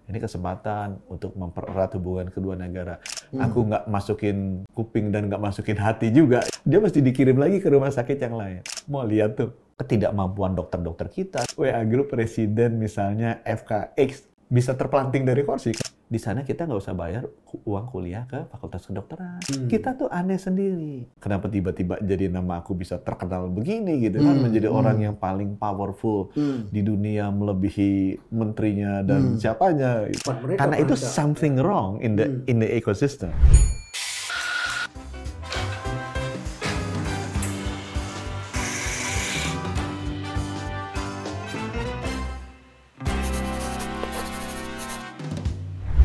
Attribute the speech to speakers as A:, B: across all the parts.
A: ini kesempatan untuk mempererat hubungan kedua negara. Aku nggak masukin kuping dan nggak masukin hati juga. Dia mesti dikirim lagi ke rumah sakit yang lain. Mau lihat tuh ketidakmampuan dokter-dokter kita. WA Group presiden misalnya FKX bisa terpelanting dari kursi. Di sana kita nggak usah bayar uang kuliah ke fakultas kedokteran. Kita tuh aneh sendiri. Kenapa tiba-tiba jadi nama aku bisa terkenal begini gitu kan? Menjadi orang yang paling powerful di dunia melebihi menterinya dan siapanya. Karena itu something wrong in the ecosystem.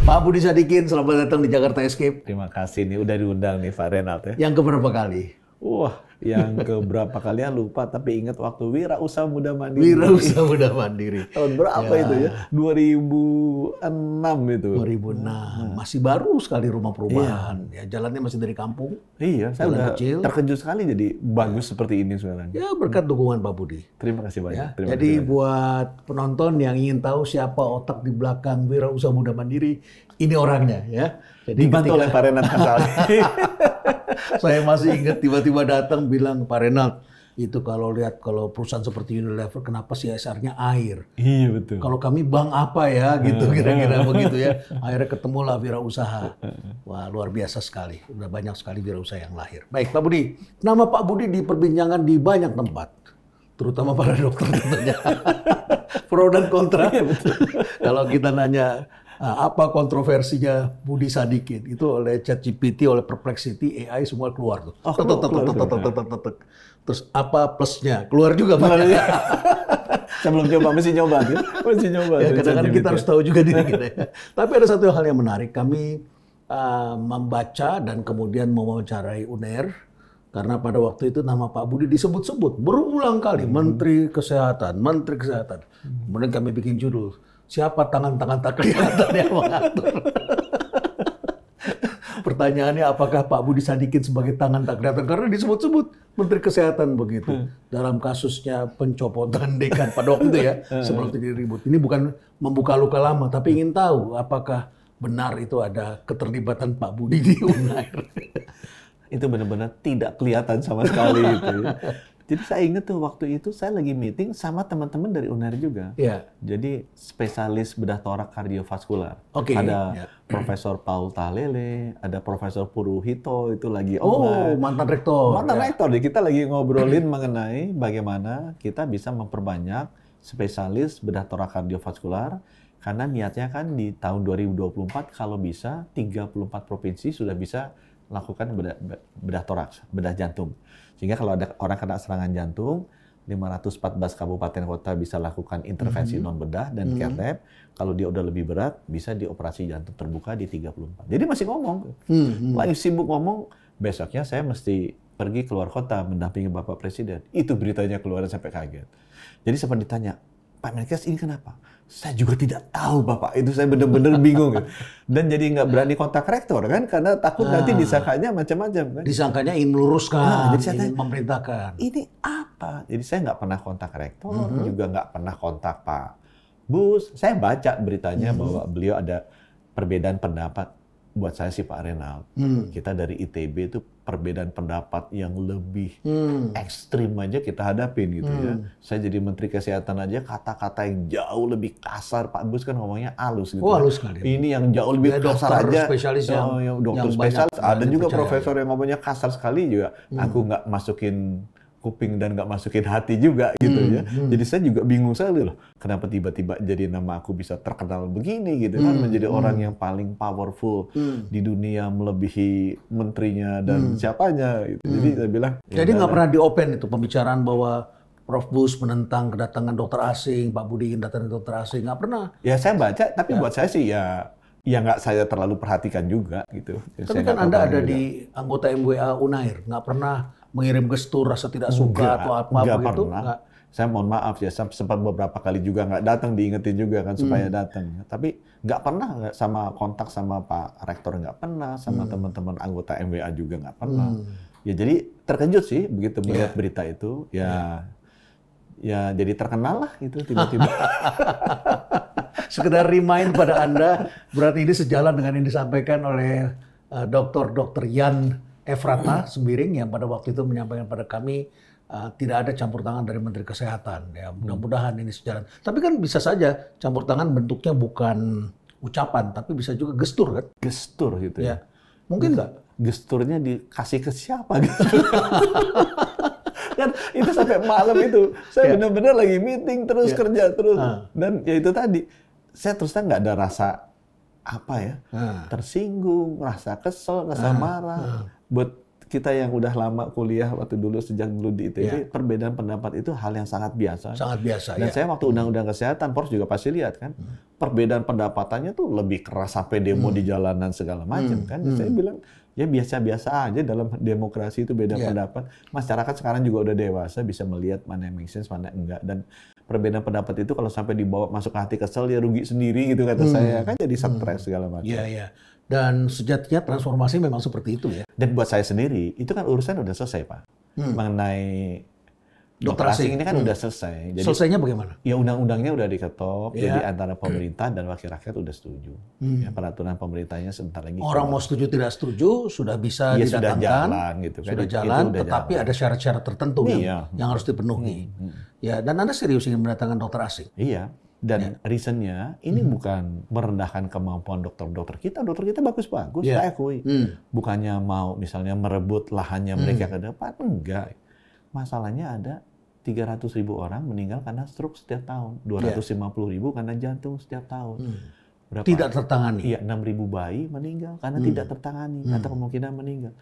B: Pak Budi Sadikin, selamat datang di Jakarta Escape.
A: Terima kasih nih, udah diundang nih Pak Renald ya.
B: Yang keberapa kali?
A: Wah, yang keberapa kalian lupa, tapi ingat waktu Wira Usaha Muda Mandiri.
B: Wira Usaha Muda Mandiri.
A: Tahun berapa itu ya? 2006 itu.
B: 2006. Masih baru sekali rumah perumahan. Ya, jalannya masih dari kampung.
A: Iya, saya udah terkejut sekali jadi bagus seperti ini sekarang.
B: Ya, berkat dukungan Pak Budi.
A: Terima kasih banyak.
B: Ya, jadi buat penonton yang ingin tahu siapa otak di belakang Wira Usaha Muda Mandiri, ini orangnya ya. Jadi
A: dibantu oleh Pak Renald Kasali.
B: Saya masih ingat tiba-tiba datang bilang, Pak Renald, itu kalau perusahaan seperti Unilever, kenapa CSR-nya air?
A: Iya betul.
B: Kalau kami bank apa ya, gitu kira-kira begitu ya. Akhirnya ketemulah wirausaha. Wah, luar biasa sekali. Udah banyak sekali wirausaha yang lahir. Baik, Pak Budi. Nama Pak Budi diperbincangkan di banyak tempat. Terutama para dokter tentunya. Pro dan kontra. Kalau kita nanya, apa kontroversinya Budi Sadikin? Itu oleh ChatGPT, oleh Perplexity, AI semua keluar tuh. Terus apa plusnya? Keluar juga banyak.
A: Saya belum coba, mesti nyoba tuh. Mesti nyoba.
B: Ya, kadang-kadang kita harus tahu juga diri kita. Ya. Tapi ada satu hal yang menarik. Kami membaca dan kemudian mewawancarai UNER. Karena pada waktu itu nama Pak Budi disebut-sebut berulang kali. Menteri Kesehatan, Menteri Kesehatan. Kemudian kami bikin judul, siapa tangan-tangan tak kelihatan yang mengatur? Pertanyaannya, apakah Pak Budi Sadikin sebagai tangan tak kelihatan? Karena disebut-sebut Menteri Kesehatan begitu. Dalam kasusnya pencopotan dekan pada waktu itu ya, sebelum terjadi ribut. Ini bukan membuka luka lama, tapi ingin tahu apakah benar itu ada keterlibatan Pak Budi di UNAIR.
A: Itu benar-benar tidak kelihatan sama sekali itu. Jadi saya ingat tuh waktu itu saya lagi meeting sama teman-teman dari UNER juga.
B: Ya.
A: Jadi spesialis bedah torak kardiovaskular.
B: Oke.
A: Ada Profesor Paul Talele, ada Profesor Puruhito itu lagi
B: online. Oh, mantan rektor.
A: Mantan rektor. Jadi kita lagi ngobrolin mengenai bagaimana kita bisa memperbanyak spesialis bedah torak kardiovaskular. Karena niatnya kan di tahun 2024 kalau bisa 34 provinsi sudah bisa lakukan bedah toraks, bedah jantung. Sehingga kalau ada orang kena serangan jantung, 514 kabupaten kota bisa lakukan intervensi non-bedah dan cath lab. Kalau dia udah lebih berat, bisa dioperasi jantung terbuka di 34. Jadi masih ngomong. Lagi sibuk ngomong, besoknya saya mesti pergi keluar kota mendampingi Bapak Presiden. Itu beritanya keluar sampai kaget. Jadi sempat ditanya, Pak Menkes ini kenapa? Saya juga tidak tahu Bapak, itu saya benar-benar bingung. Dan jadi nggak berani kontak rektor kan, karena takut nanti disangkanya macam-macam kan.
B: Disangkanya ingin meluruskan,
A: jadi saya
B: ingin memerintahkan.
A: Ini apa? Jadi saya nggak pernah kontak rektor, juga nggak pernah kontak Pak Bus. Saya baca beritanya bahwa beliau ada perbedaan pendapat. Buat saya sih Pak Renald, kita dari ITB itu perbedaan pendapat yang lebih ekstrim aja kita hadapin gitu ya. Saya jadi Menteri Kesehatan aja kata-kata yang jauh lebih kasar. Pak Bus kan ngomongnya halus gitu.
B: Oh, halus sekali.
A: Ini yang jauh lebih kasar aja.
B: Spesialis yang
A: dokter spesialis. Ada juga profesor yang ngomongnya kasar sekali juga. Aku nggak masukin kuping dan nggak masukin hati juga gitu ya. Jadi saya juga bingung sekali loh. Kenapa tiba-tiba jadi nama aku bisa terkenal begini gitu kan. Menjadi orang yang paling powerful di dunia melebihi menterinya dan siapanya gitu. Jadi saya bilang.
B: Jadi nggak pernah di-open itu pembicaraan bahwa Prof. Bus menentang kedatangan dokter asing, Pak Budi ingin datang dokter asing. Nggak pernah.
A: Ya saya baca, tapi buat saya sih ya nggak saya terlalu perhatikan juga gitu.
B: Tapi kan Anda ada di anggota MWA UNAIR. Nggak pernah mengirim gestur rasa tidak suka atau apa begitu?
A: Enggak. Saya mohon maaf ya, sempat beberapa kali juga nggak datang, diingetin juga kan supaya datang. Tapi nggak pernah sama kontak sama Pak Rektor, nggak pernah, sama teman-teman anggota MWA juga nggak pernah. Ya jadi terkejut sih begitu melihat berita itu. Ya jadi terkenal lah itu tiba-tiba.
B: sekedar remind pada Anda, berarti ini sejalan dengan yang disampaikan oleh Dr. Yan Efrata Sembiring yang pada waktu itu menyampaikan pada kami tidak ada campur tangan dari Menteri Kesehatan. Ya, mudah-mudahan ini sejalan. Tapi kan bisa saja campur tangan bentuknya bukan ucapan, tapi bisa juga gestur kan?
A: Gestur gitu ya.
B: Mungkin nggak?
A: Gesturnya dikasih ke siapa gitu. Kan itu sampai malam itu saya benar-benar lagi meeting terus kerja terus dan ya itu tadi saya terus terang nggak ada rasa apa ya tersinggung, rasa kesel, rasa marah. Buat kita yang udah lama kuliah waktu dulu sejak dulu di ITB, perbedaan pendapat itu hal yang sangat biasa.
B: Sangat biasa.
A: Dan saya waktu undang-undang kesehatan, Pors juga pasti lihat kan, perbedaan pendapatannya tuh lebih keras sampai demo di jalanan segala macam kan. Saya bilang ya biasa-biasa aja dalam demokrasi itu beda pendapat. Masyarakat sekarang juga udah dewasa bisa melihat mana yang make sense, mana yang enggak. Dan perbedaan pendapat itu kalau sampai dibawa masuk ke hati kesel ya rugi sendiri gitu kata saya. Kan jadi stres segala macam.
B: Iya, iya. Dan sejatinya transformasi memang seperti itu ya.
A: Dan buat saya sendiri itu kan urusan udah selesai Pak. Mengenai dokter asing ini kan udah selesai. Jadi,
B: selesainya bagaimana?
A: Ya undang-undangnya udah diketok, jadi antara pemerintah dan wakil rakyat udah setuju. Ya, peraturan pemerintahnya sebentar lagi.
B: Orang mau setuju tidak setuju sudah bisa didatangkan.
A: Sudah jalan gitu kan.
B: Sudah jalan, tetapi ada syarat-syarat tertentu yang harus dipenuhi. Ya, dan Anda serius ingin mendatangkan dokter asing?
A: Iya. Dan reasonnya ini bukan merendahkan kemampuan dokter-dokter kita. Dokter kita bagus-bagus, saya akui. Bukannya mau misalnya merebut lahannya mereka ke depan, enggak. Masalahnya ada 300.000 orang meninggal karena stroke setiap tahun, 250.000 karena jantung setiap tahun.
B: Berapa? Tidak tertangani.
A: Iya, 6.000 bayi meninggal karena tidak tertangani atau kemungkinan meninggal.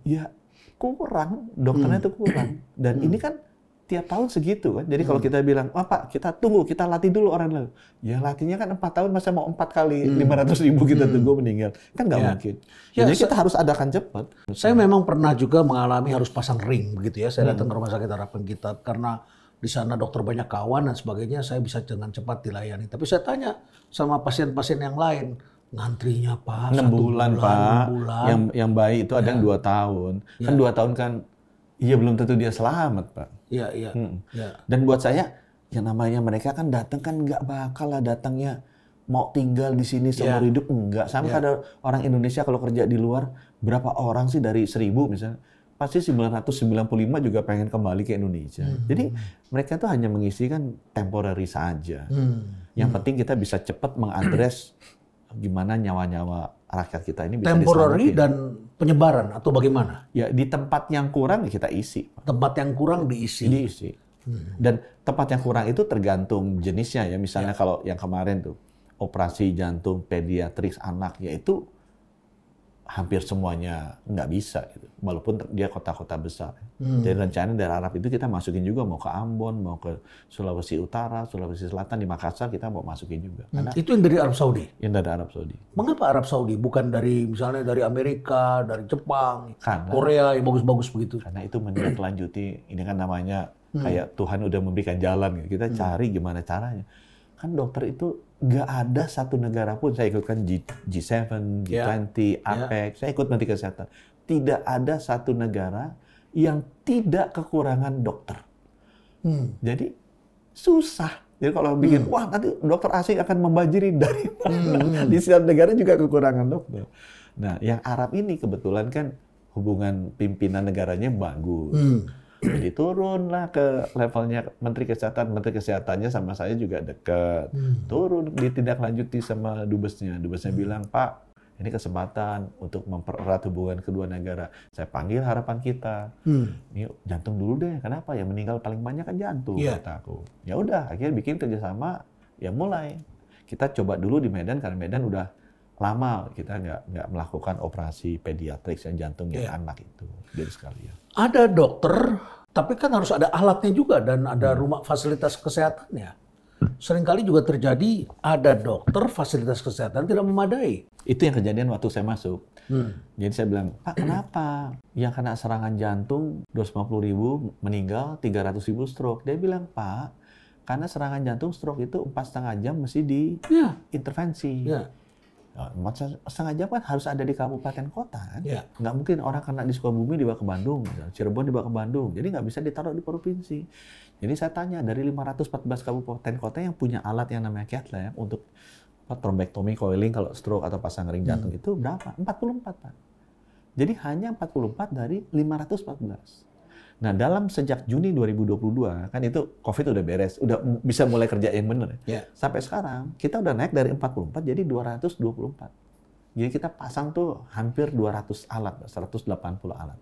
A: Ya kurang, dokternya itu kurang. Dan ini kan tiap tahun segitu kan. Jadi kalau kita bilang, wah Pak, kita tunggu, kita latih dulu orang lain. Ya latihnya kan 4 tahun, masa mau 4 kali 500.000 kita tunggu meninggal. Kan nggak mungkin. Ya, jadi kita harus adakan cepat.
B: Saya memang pernah juga mengalami harus pasang ring begitu ya. Saya datang ke Rumah Sakit Harapan Kita karena di sana dokter banyak kawan dan sebagainya, saya bisa dengan cepat dilayani. Tapi saya tanya sama pasien-pasien yang lain, ngantrinya Pak
A: 6 bulan, Pak.
B: 6 bulan.
A: Yang bayi itu ada yang 2 tahun. Kan 2 tahun kan, iya belum tentu dia selamat Pak.
B: Iya, iya.
A: Dan buat saya, yang namanya mereka kan datang kan nggak bakal lah datangnya mau tinggal di sini seumur hidup, enggak. Sama ada orang Indonesia kalau kerja di luar, berapa orang sih dari 1.000 misalnya, pasti 995 juga pengen kembali ke Indonesia. Jadi mereka tuh hanya mengisi kan temporary saja. Yang penting kita bisa cepat mengadres gimana nyawa-nyawa rakyat kita ini bisa
B: temporary dan penyebaran atau bagaimana?
A: Ya di tempat yang kurang kita isi.
B: Tempat yang kurang diisi.
A: Diisi. Dan tempat yang kurang itu tergantung jenisnya ya. Misalnya kalau yang kemarin tuh operasi jantung pediatris anak, yaitu hampir semuanya nggak bisa gitu. Walaupun dia kota-kota besar. Jadi rencana dari Arab itu kita masukin juga, mau ke Ambon, mau ke Sulawesi Utara, Sulawesi Selatan, di Makassar kita mau masukin juga. Karena
B: itu yang dari Arab Saudi?
A: Yang dari Arab Saudi.
B: Mengapa Arab Saudi? Bukan dari misalnya dari Amerika, dari Jepang, Korea yang bagus-bagus begitu?
A: Karena itu menindaklanjuti, ini kan namanya kayak Tuhan udah memberikan jalan. Gitu. Kita cari gimana caranya. Kan dokter itu nggak ada satu negara pun, saya ikutkan G7, G20, APEC, saya ikut Menteri Kesehatan. Tidak ada satu negara yang tidak kekurangan dokter. Jadi susah. Jadi kalau bikin, wah nanti dokter asing akan membanjiri dari mana. Di setiap negara juga kekurangan dokter. Nah, yang Arab ini kebetulan kan hubungan pimpinan negaranya bagus. Jadi turunlah ke levelnya Menteri Kesehatan. Menteri Kesehatannya sama saya juga dekat. Turun, ditindaklanjuti sama Dubesnya. Dubesnya bilang, Pak, ini kesempatan untuk mempererat hubungan kedua negara. Saya panggil Harapan Kita. Ini jantung dulu deh. Kenapa? Yang meninggal paling banyak kan jantung, kata aku. Ya udah, akhirnya bikin kerjasama. Ya mulai. Kita coba dulu di Medan, karena Medan udah lama kita nggak melakukan operasi pediatrik yang jantung yang anak itu. Jadi sekalian.
B: Ada dokter, tapi kan harus ada alatnya juga dan ada rumah fasilitas kesehatannya. Seringkali juga terjadi ada dokter, fasilitas kesehatan tidak memadai.
A: Itu yang kejadian waktu saya masuk. Jadi saya bilang, Pak, kenapa yang kena serangan jantung 250.000 meninggal, 300.000 stroke? Dia bilang, Pak, karena serangan jantung stroke itu 4,5 jam mesti diintervensi. Nah, 4,5 jam kan harus ada di kabupaten kota kan.
B: Ya.
A: Nggak mungkin orang kena di Sukabumi dibawa ke Bandung, Cirebon dibawa ke Bandung. Jadi nggak bisa ditaruh di provinsi. Jadi saya tanya, dari 514 kabupaten kota yang punya alat yang namanya cath lab untuk trombektomi, coiling, kalau stroke atau pasang ring jantung itu berapa? 44, Pak. Jadi hanya 44 dari 514. Nah, dalam sejak Juni 2022, kan itu COVID udah beres, udah bisa mulai kerja yang benar.
B: Ya.
A: Sampai sekarang, kita udah naik dari 44 jadi 224. Jadi kita pasang tuh hampir 200 alat, 180 alat.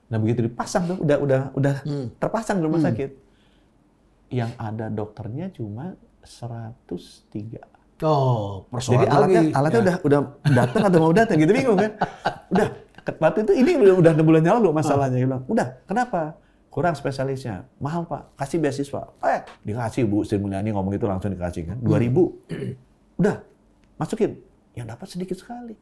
A: Nah, begitu dipasang tuh, udah terpasang di rumah sakit. Yang ada dokternya cuma 103.
B: Oh, persoalan
A: jadi alatnya udah datang atau mau datang gitu, bingung kan? Udah, waktu itu ini udah 6 bulan yang lalu masalahnya. Dia bilang, udah, kenapa? Kurang spesialisnya. Mahal, Pak. Kasih beasiswa. Dikasih, Bu Sri Mulyani ngomong itu langsung dikasih kan. 2.000. Udah, masukin. Yang dapat sedikit sekali.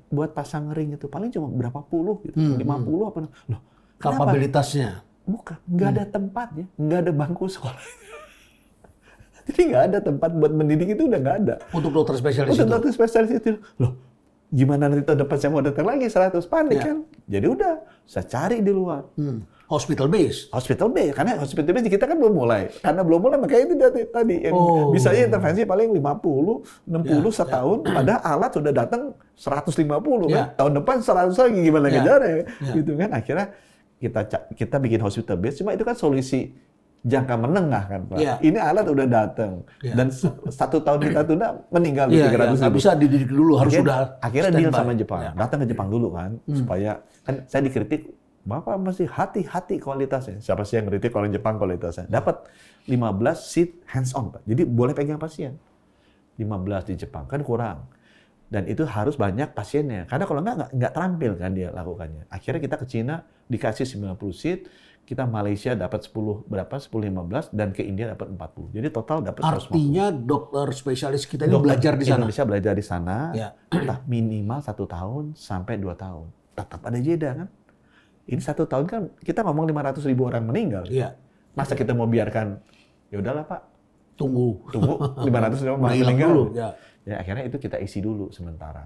A: Buat pasang ring itu paling cuma berapa puluh gitu. 50 apa. Loh, kenapa?
B: Kapabilitasnya.
A: Bukan, nggak ada tempatnya, nggak ada bangku sekolah. Jadi nggak ada tempat buat mendidik, itu udah nggak ada.
B: Untuk dokter spesialis
A: Untuk
B: itu?
A: dokter spesialis itu. Loh, gimana nanti tahun depan saya mau datang lagi 100, panik kan? Jadi udah, saya cari di luar.
B: Hospital base?
A: Hospital base, karena hospital base kita kan belum mulai. Karena belum mulai, makanya itu tadi. Yang bisanya intervensi paling 50, 60 setahun, padahal alat sudah datang 150 kan? Tahun depan 100 lagi, gimana ngejarnya? Gitu kan, akhirnya kita bikin hospital base, cuma itu kan solusi jangka menengah kan, Pak. Ini alat udah datang dan 1 tahun kita tunda, meninggal 300 ribu.
B: Nggak bisa dididik dulu, harus sudah
A: akhirnya deal sama Jepang. Datang ke Jepang dulu kan, supaya kan saya dikritik, Bapak mesti hati-hati kualitasnya. Siapa sih yang kritik orang Jepang kualitasnya? Dapat 15 seat hands on, Pak. Jadi boleh pegang pasien. 15 di Jepang kan kurang. Dan itu harus banyak pasiennya. Karena kalau nggak terampil kan dia lakukannya. Akhirnya kita ke Cina dikasih 90 seat, kita Malaysia dapat 10-15 dan ke India dapat 40. Jadi total dapat 150.
B: Artinya dokter spesialis kita ini belajar di sana.
A: Indonesia belajar di sana, minimal 1 tahun sampai 2 tahun. Tetap ada jeda kan? Ini 1 tahun kan kita ngomong 500.000 orang meninggal. Masa kita mau biarkan? Ya udahlah, Pak.
B: Tunggu
A: 500 orang meninggal
B: dulu.
A: Ya akhirnya itu kita isi dulu sementara.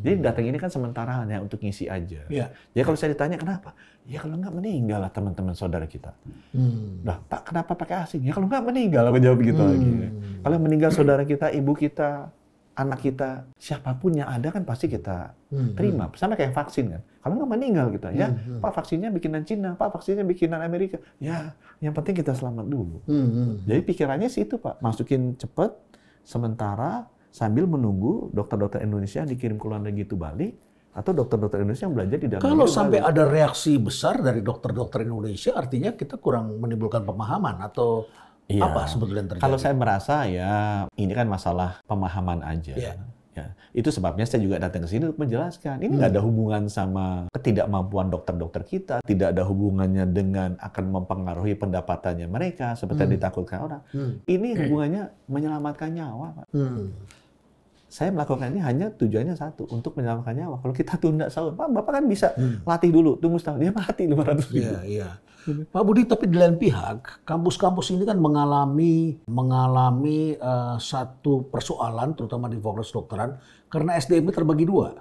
A: Jadi datang ini kan sementara hanya untuk ngisi aja. Ya kalau saya ditanya kenapa? Ya kalau nggak meninggal lah teman-teman saudara kita. Nah, Pak kenapa pakai asing? Ya kalau nggak meninggal, aku jawab gitu lagi. Kalau meninggal saudara kita, ibu kita, anak kita, siapapun yang ada kan pasti kita terima. Sama kayak vaksin kan. Kalau nggak meninggal kita, ya Pak vaksinnya bikinan Cina, Pak vaksinnya bikinan Amerika. Ya yang penting kita selamat dulu. Jadi pikirannya sih itu, Pak. Masukin cepet, sementara sambil menunggu dokter-dokter Indonesia yang dikirim ke luar negeri itu balik, atau dokter-dokter Indonesia yang belajar di dalam negeri.
B: Kalau sampai ada reaksi besar dari dokter-dokter Indonesia, artinya kita kurang menimbulkan pemahaman atau apa sebetulnya yang terjadi?
A: Kalau saya merasa ya ini kan masalah pemahaman aja. Ya, itu sebabnya saya juga datang ke sini untuk menjelaskan. Ini nggak ada hubungan sama ketidakmampuan dokter-dokter kita, tidak ada hubungannya dengan akan mempengaruhi pendapatannya mereka seperti yang ditakutkan orang. Ini hubungannya menyelamatkan nyawa, Pak. Saya melakukan ini hanya tujuannya satu, untuk menyelamatkan nyawa. Kalau kita tunda setahun, Pak, Bapak kan bisa latih dulu, tunggu setahun, dia mati 500.000.
B: Pak Budi, tapi di lain pihak, kampus-kampus ini kan mengalami satu persoalan, terutama di fakultas kedokteran, karena SDM-nya terbagi dua.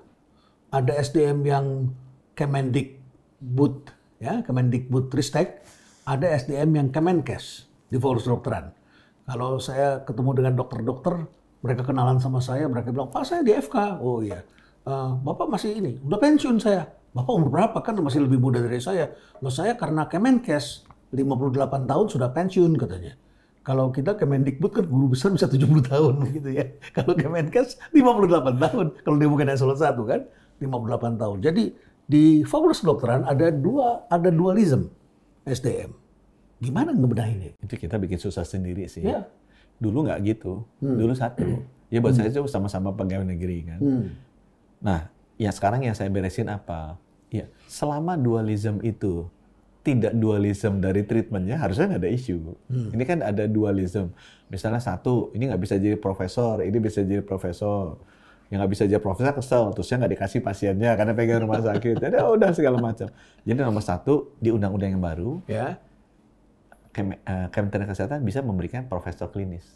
B: Ada SDM yang Kemendikbud, Kemendikbudristek, ada SDM yang Kemenkes di fakultas kedokteran. Kalau saya ketemu dengan dokter-dokter, mereka kenalan sama saya, mereka bilang, Pak saya di FK. Oh iya, Bapak masih ini, udah pensiun saya. Bapak umur berapa? Kan masih lebih muda dari saya. Loh saya karena Kemenkes, 58 tahun sudah pensiun katanya. Kalau kita Kemendikbud kan guru besar bisa 70 tahun gitu ya. Kalau Kemenkes 58 tahun. Kalau dia bukan eselon 1 kan, 58 tahun. Jadi di fakultas kedokteran ada dualisme SDM. Gimana ngebedahin ini?
A: Itu kita bikin susah sendiri sih. Dulu nggak gitu. Dulu satu. Ya buat saya itu sama-sama pegawai negeri kan. Nah, ya sekarang yang saya beresin apa? Ya, selama dualisme itu tidak dualisme dari treatmentnya, harusnya nggak ada isu. Ini kan ada dualisme. Misalnya satu, ini nggak bisa jadi profesor, ini bisa jadi profesor. Yang nggak bisa jadi profesor kesel, terusnya nggak dikasih pasiennya karena pegang rumah sakit. Jadi udah segala macam. Jadi nomor satu, di undang-undang yang baru, Kementerian Kesehatan bisa memberikan profesor klinis.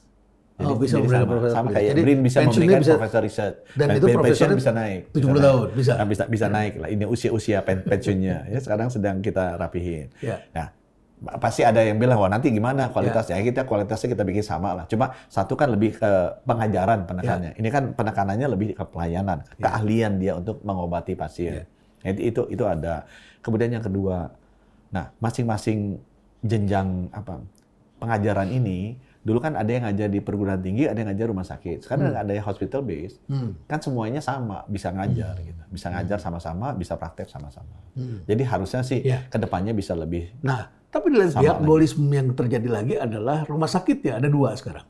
A: Jadi,
B: bisa
A: jadi
B: memberikan
A: sama,
B: profesor.
A: sama kayak
B: Jadi
A: BRIN bisa
B: pensiunnya
A: memberikan
B: bisa-
A: profesor riset.
B: dan itu
A: pensiun
B: profesornya
A: bisa naik.
B: 70 tahun, bisa.
A: Nah, bisa naik lah. Ini usia pensiunnya. Ya sekarang sedang kita rapihin.
B: Ya.
A: Nah, pasti ada yang bilang, wah nanti gimana kualitasnya? Kualitasnya kita bikin sama lah. Cuma satu kan lebih ke pengajaran penekanannya. Ini kan penekanannya lebih ke pelayanan, keahlian dia untuk mengobati pasien. Itu ada. Kemudian yang kedua, nah masing-masing jenjang pengajaran ini, dulu kan ada yang ngajar di perguruan tinggi, ada yang ngajar rumah sakit. Sekarang ada yang hospital base, kan semuanya sama, bisa ngajar gitu. Bisa ngajar sama-sama, bisa praktek sama-sama. Jadi harusnya sih kedepannya bisa lebih.
B: Nah, tapi di lain pihak dualisme yang terjadi lagi adalah rumah sakit ya, ada dua sekarang.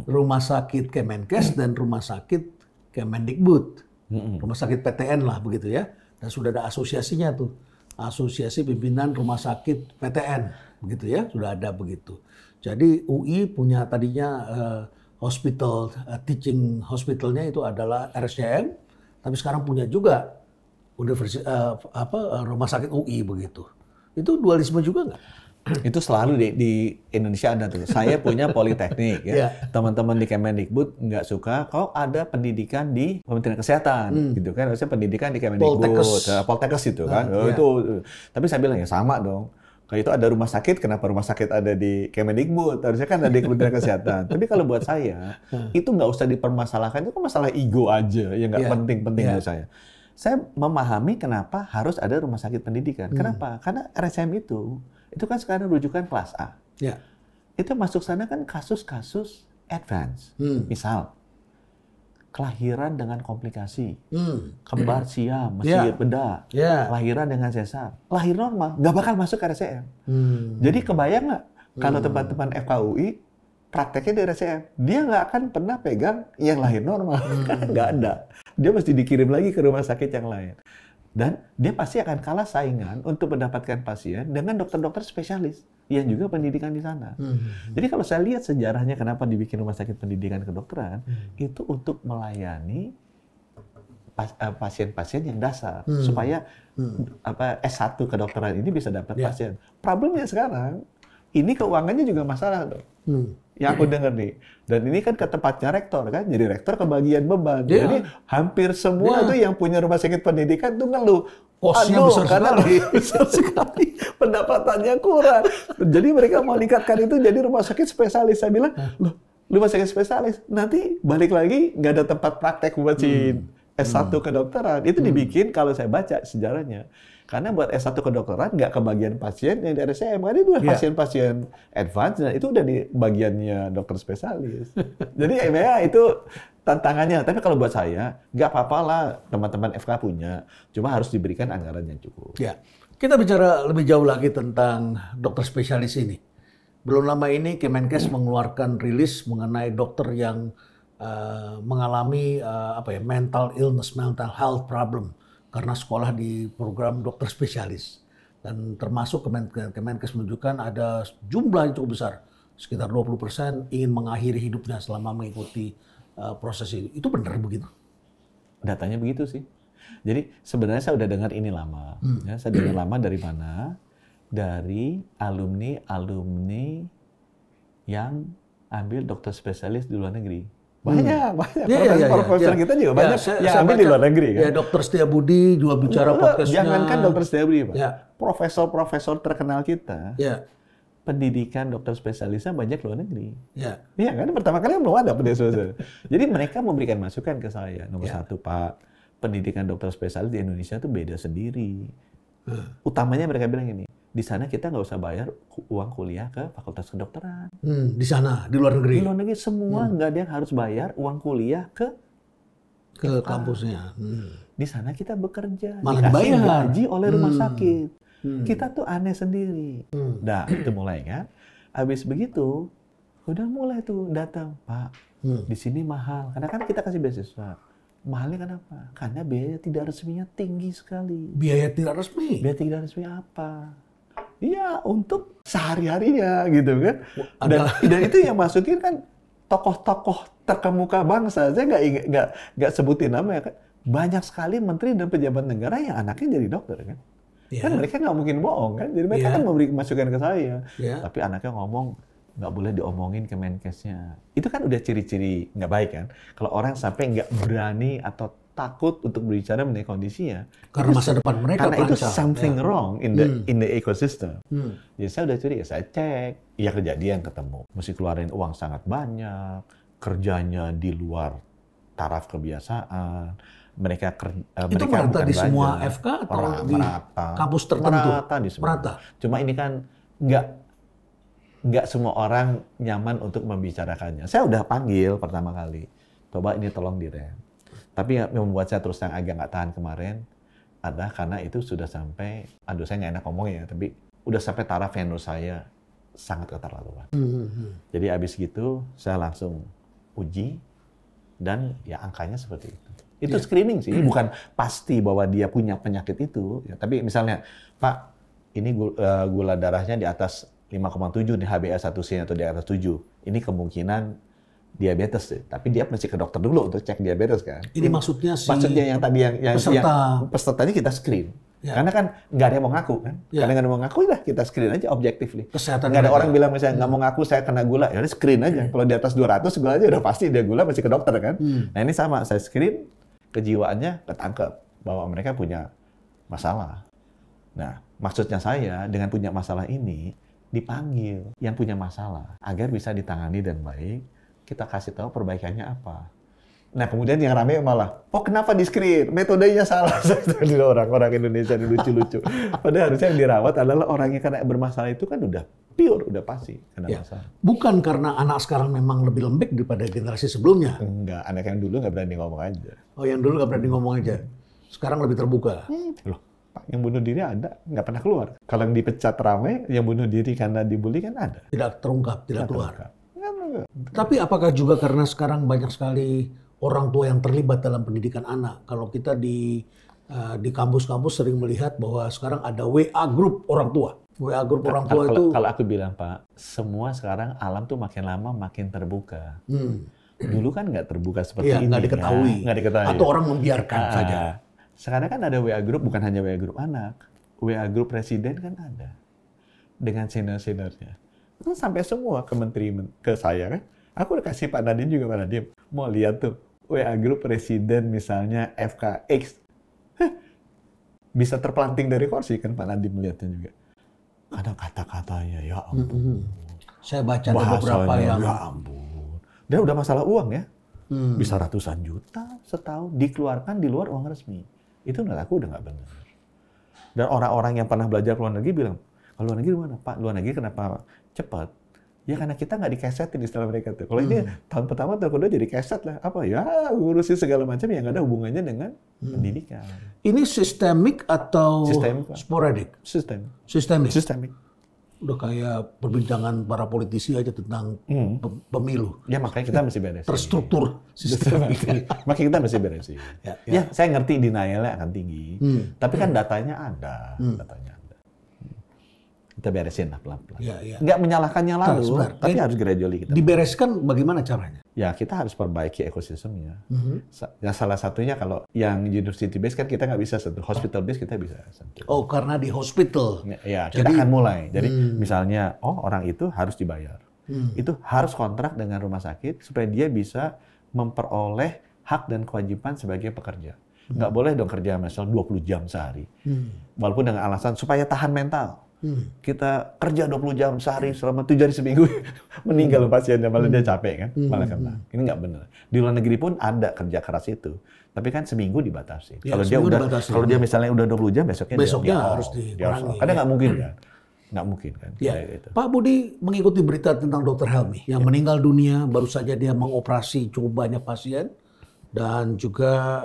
B: Rumah sakit Kemenkes dan rumah sakit Kemendikbud. Rumah sakit PTN lah begitu ya. Dan sudah ada asosiasinya tuh. Asosiasi Pimpinan Rumah Sakit PTN. Begitu ya, sudah ada begitu. Jadi UI punya tadinya hospital, teaching hospitalnya itu adalah RSCM. Tapi sekarang punya juga rumah sakit UI begitu. Itu dualisme juga nggak?
A: Itu selalu di Indonesia ada tuh. Saya punya politeknik ya. Teman-teman di Kemendikbud nggak suka kalau ada pendidikan di Kementerian Kesehatan gitu kan. Harusnya pendidikan di Kemendikbud, Poltekkes itu kan. Itu. Tapi saya bilang ya sama dong. Kalau itu ada rumah sakit, kenapa rumah sakit ada di Kemendikbud? Harusnya kan ada di Kementerian Kesehatan. Tapi kalau buat saya, itu nggak usah dipermasalahkan. Itu kan masalah ego aja, yang nggak penting-penting buat saya. Saya memahami kenapa harus ada rumah sakit pendidikan. Kenapa? Karena RSCM itu kan sekarang rujukan kelas A. Itu masuk sana kan kasus-kasus advance. Misal, kelahiran dengan komplikasi, kembar siam, mesti bedah, lahiran dengan sesar, lahir normal, nggak bakal masuk ke RSCM. Jadi kebayang nggak kalau teman-teman FKUI prakteknya di RSCM, dia nggak akan pernah pegang yang lahir normal, kan nggak ada. Dia mesti dikirim lagi ke rumah sakit yang lain. Dan dia pasti akan kalah saingan untuk mendapatkan pasien dengan dokter-dokter spesialis yang juga pendidikan di sana. Jadi kalau saya lihat sejarahnya kenapa dibikin rumah sakit pendidikan kedokteran, itu untuk melayani pasien-pasien yang dasar supaya S1 kedokteran ini bisa dapat pasien. Problemnya sekarang ini keuangannya juga masalah dong. Yang aku dengar nih. Dan ini kan ke tempatnya rektor kan, jadi rektor kebagian beban. Jadi hampir semua tuh yang punya rumah sakit pendidikan tuh ngeluh.
B: Kosnya
A: besar sekali. Pendapatannya kurang. Jadi mereka mau meningkatkan itu jadi rumah sakit spesialis. Saya bilang, loh, rumah sakit spesialis nanti balik lagi nggak ada tempat praktek buat si S1 kedokteran. Itu dibikin kalau saya baca sejarahnya. Karena buat S1 kedokteran nggak kebagian pasien yang di RSCM. Karena itu pasien-pasien advance dan itu udah di bagiannya dokter spesialis. Jadi ya itu tantangannya. Tapi kalau buat saya, nggak apa-apa lah teman-teman FK punya. Cuma harus diberikan anggaran yang cukup.
B: Ya. Kita bicara lebih jauh lagi tentang dokter spesialis ini. Belum lama ini Kemenkes mengeluarkan rilis mengenai dokter yang mengalami mental illness, mental health problem karena sekolah di program dokter spesialis. Dan termasuk Kemenkes menunjukkan ada jumlah yang cukup besar, sekitar 20% ingin mengakhiri hidupnya selama mengikuti proses ini. Itu benar begitu?
A: Datanya begitu sih. Jadi sebenarnya saya udah dengar ini lama. Ya, saya dengar lama dari mana? Dari alumni yang ambil dokter spesialis di luar negeri. Banyak. Profesor kita juga banyak yang ambil di luar negeri. Kan?
B: Ya, Dokter Setiabudi juga bicara podcastnya.
A: Jangankan Dokter Setiabudi, Pak. Profesor-profesor terkenal kita, pendidikan dokter spesialisnya banyak luar negeri. Iya kan? Pertama kali belum ada pendidikan. Jadi mereka memberikan masukan ke saya. Nomor satu, Pak, pendidikan dokter spesialis di Indonesia itu beda sendiri. Utamanya mereka bilang ini, di sana kita nggak usah bayar uang kuliah ke fakultas kedokteran.
B: Di sana, di luar negeri?
A: Di luar negeri semua nggak ada yang harus bayar uang kuliah ke
B: kampusnya.
A: Di sana kita bekerja,
B: malah
A: dikasih
B: dibayar
A: gaji oleh rumah sakit. Kita tuh aneh sendiri. Nah, itu mulai kan. Habis begitu, udah mulai tuh datang, Pak, di sini mahal. Karena kan kita kasih beasiswa. Mahalnya kenapa? Karena biaya tidak resminya tinggi sekali.
B: Biaya tidak resmi?
A: Biaya tidak resmi apa? Iya, untuk sehari-harinya gitu kan. Dan itu yang masukin kan tokoh-tokoh terkemuka bangsa. Saya nggak sebutin namanya kan. Banyak sekali menteri dan pejabat negara yang anaknya jadi dokter kan. Kan mereka nggak mungkin bohong kan. Jadi mereka kan memberi masukan ke saya. Tapi anaknya ngomong, nggak boleh diomongin ke Menkesnya. Itu kan udah ciri-ciri nggak baik kan? Kalau orang sampai nggak berani atau takut untuk berbicara mengenai kondisinya.
B: Karena masa depan mereka
A: karena itu
B: terancam.
A: something wrong in the ecosystem. Jadi saya udah curiga, saya cek, ya kejadian ketemu. Mesti keluarin uang sangat banyak, kerjanya di luar taraf kebiasaan. Mereka
B: itu merata di semua FK atau di kampus tertentu?
A: Merata di semua. Merata. Cuma ini kan nggak semua orang nyaman untuk membicarakannya. Saya udah panggil pertama kali, coba ini tolong direm. Tapi yang membuat saya terus yang agak nggak tahan kemarin adalah karena itu sudah sampai, aduh saya nggak enak ngomongnya, tapi udah sampai taraf yang menurut saya sangat keterlaluan. Jadi abis gitu saya langsung uji dan ya angkanya seperti itu. Itu screening sih, bukan pasti bahwa dia punya penyakit itu. Ya, tapi misalnya, Pak, ini gula darahnya di atas 5,7 di HbA1c atau di atas 7. Ini kemungkinan diabetes deh. Tapi dia mesti ke dokter dulu untuk cek diabetes kan.
B: Ini maksudnya
A: yang tadi yang pesertanya kita screen. Ya. Karena kan nggak ada yang mau ngaku kan. Karena nggak ada yang mau ngaku, ya kita screen aja objectively.
B: Kesehatan
A: nggak ada orang bilang misalnya nggak mau ngaku saya kena gula, ya udah screen aja. Kalau di atas 200 gula aja udah pasti dia gula, mesti ke dokter kan. Nah ini sama, saya screen, kejiwaannya ketangkep bahwa mereka punya masalah. Nah maksudnya saya dengan punya masalah ini dipanggil yang punya masalah agar bisa ditangani dan baik. Kita kasih tahu perbaikannya apa. Nah kemudian yang rame malah, oh kenapa di screen? Metodenya salah. Orang-orang Indonesia lucu-lucu. Padahal harusnya yang dirawat adalah orang yang kena bermasalah itu kan udah pure, udah pasti kena masalah.
B: Bukan karena anak sekarang memang lebih lembek daripada generasi sebelumnya.
A: Enggak, anak yang dulu nggak berani ngomong aja.
B: Oh yang dulu nggak berani ngomong aja. Sekarang lebih terbuka.
A: Loh, Pak, yang bunuh diri ada, nggak pernah keluar. Kalau yang dipecat ramai, yang bunuh diri karena dibully kan ada.
B: Tidak terungkap, tidak keluar. Tapi apakah juga karena sekarang banyak sekali orang tua yang terlibat dalam pendidikan anak? Kalau kita di kampus-kampus sering melihat bahwa sekarang ada WA group orang tua. WA group orang tua itu...
A: Kalau aku bilang, Pak, semua sekarang alam tuh makin lama makin terbuka. Dulu kan nggak terbuka seperti ini.
B: Nggak diketahui.
A: Nggak diketahui.
B: Atau orang membiarkan saja.
A: Sekarang kan ada WA group, bukan hanya WA group anak. WA group presiden kan ada. Dengan senior-seniornya. Kan sampai semua ke menteri, ke saya kan. Aku udah kasih Pak Nadiem juga, Pak Nadiem. Mau lihat tuh, WA group presiden misalnya FKX. Bisa terpelanting dari kursi kan Pak Nadiem melihatnya juga. Ada kata-katanya, ya ampun.
B: Saya baca beberapa yang...
A: Ya ampun. Dan udah masalah uang ya. Bisa ratusan juta setahun dikeluarkan di luar uang resmi. Itu menurut aku udah nggak benar. Dan orang-orang yang pernah belajar ke luar negeri bilang, luar negeri mana? Pak, luar negeri kenapa cepat? Ya karena kita nggak dikesetin istilah mereka tuh. Kalau ini tahun pertama, tahun kedua jadi keset lah. Apa ya, ngurusin segala macam yang nggak ada hubungannya dengan pendidikan.
B: Ini sistemik atau sporadik?
A: Sistemik.
B: Udah kayak perbincangan para politisi aja tentang pemilu.
A: Ya makanya kita mesti beresin.
B: Terstruktur sistemik.
A: Makanya kita mesti beresin. Ya, saya ngerti denialnya akan tinggi. Tapi kan datanya ada. Kita beresin lah pelan-pelan. Nggak menyalahkannya lalu, tapi harus gradually kita.
B: Dibereskan bagaimana caranya?
A: Ya kita harus perbaiki ekosistemnya. Ya, salah satunya kalau yang university base kan kita nggak bisa sentuh, hospital base kita bisa sentuh.
B: Oh karena di hospital.
A: Ya kita akan mulai. Jadi misalnya, orang itu harus dibayar. Itu harus kontrak dengan rumah sakit supaya dia bisa memperoleh hak dan kewajiban sebagai pekerja. Nggak boleh dong kerja misalnya 20 jam sehari. Walaupun dengan alasan supaya tahan mental. Kita kerja 20 jam sehari selama 7 hari seminggu, meninggal pasiennya, malah dia capek kan, malah kena. Ini nggak benar. Di luar negeri pun ada kerja keras itu, tapi kan seminggu dibatasi.
B: Ya,
A: kalau dia misalnya udah 20 jam, besoknya dia
B: harus dikurangi.
A: Karena nggak mungkin kan, nggak mungkin kan.
B: Ya. Pak Budi mengikuti berita tentang Dr. Helmy yang meninggal dunia, baru saja dia mengoperasi cukup banyak pasien dan juga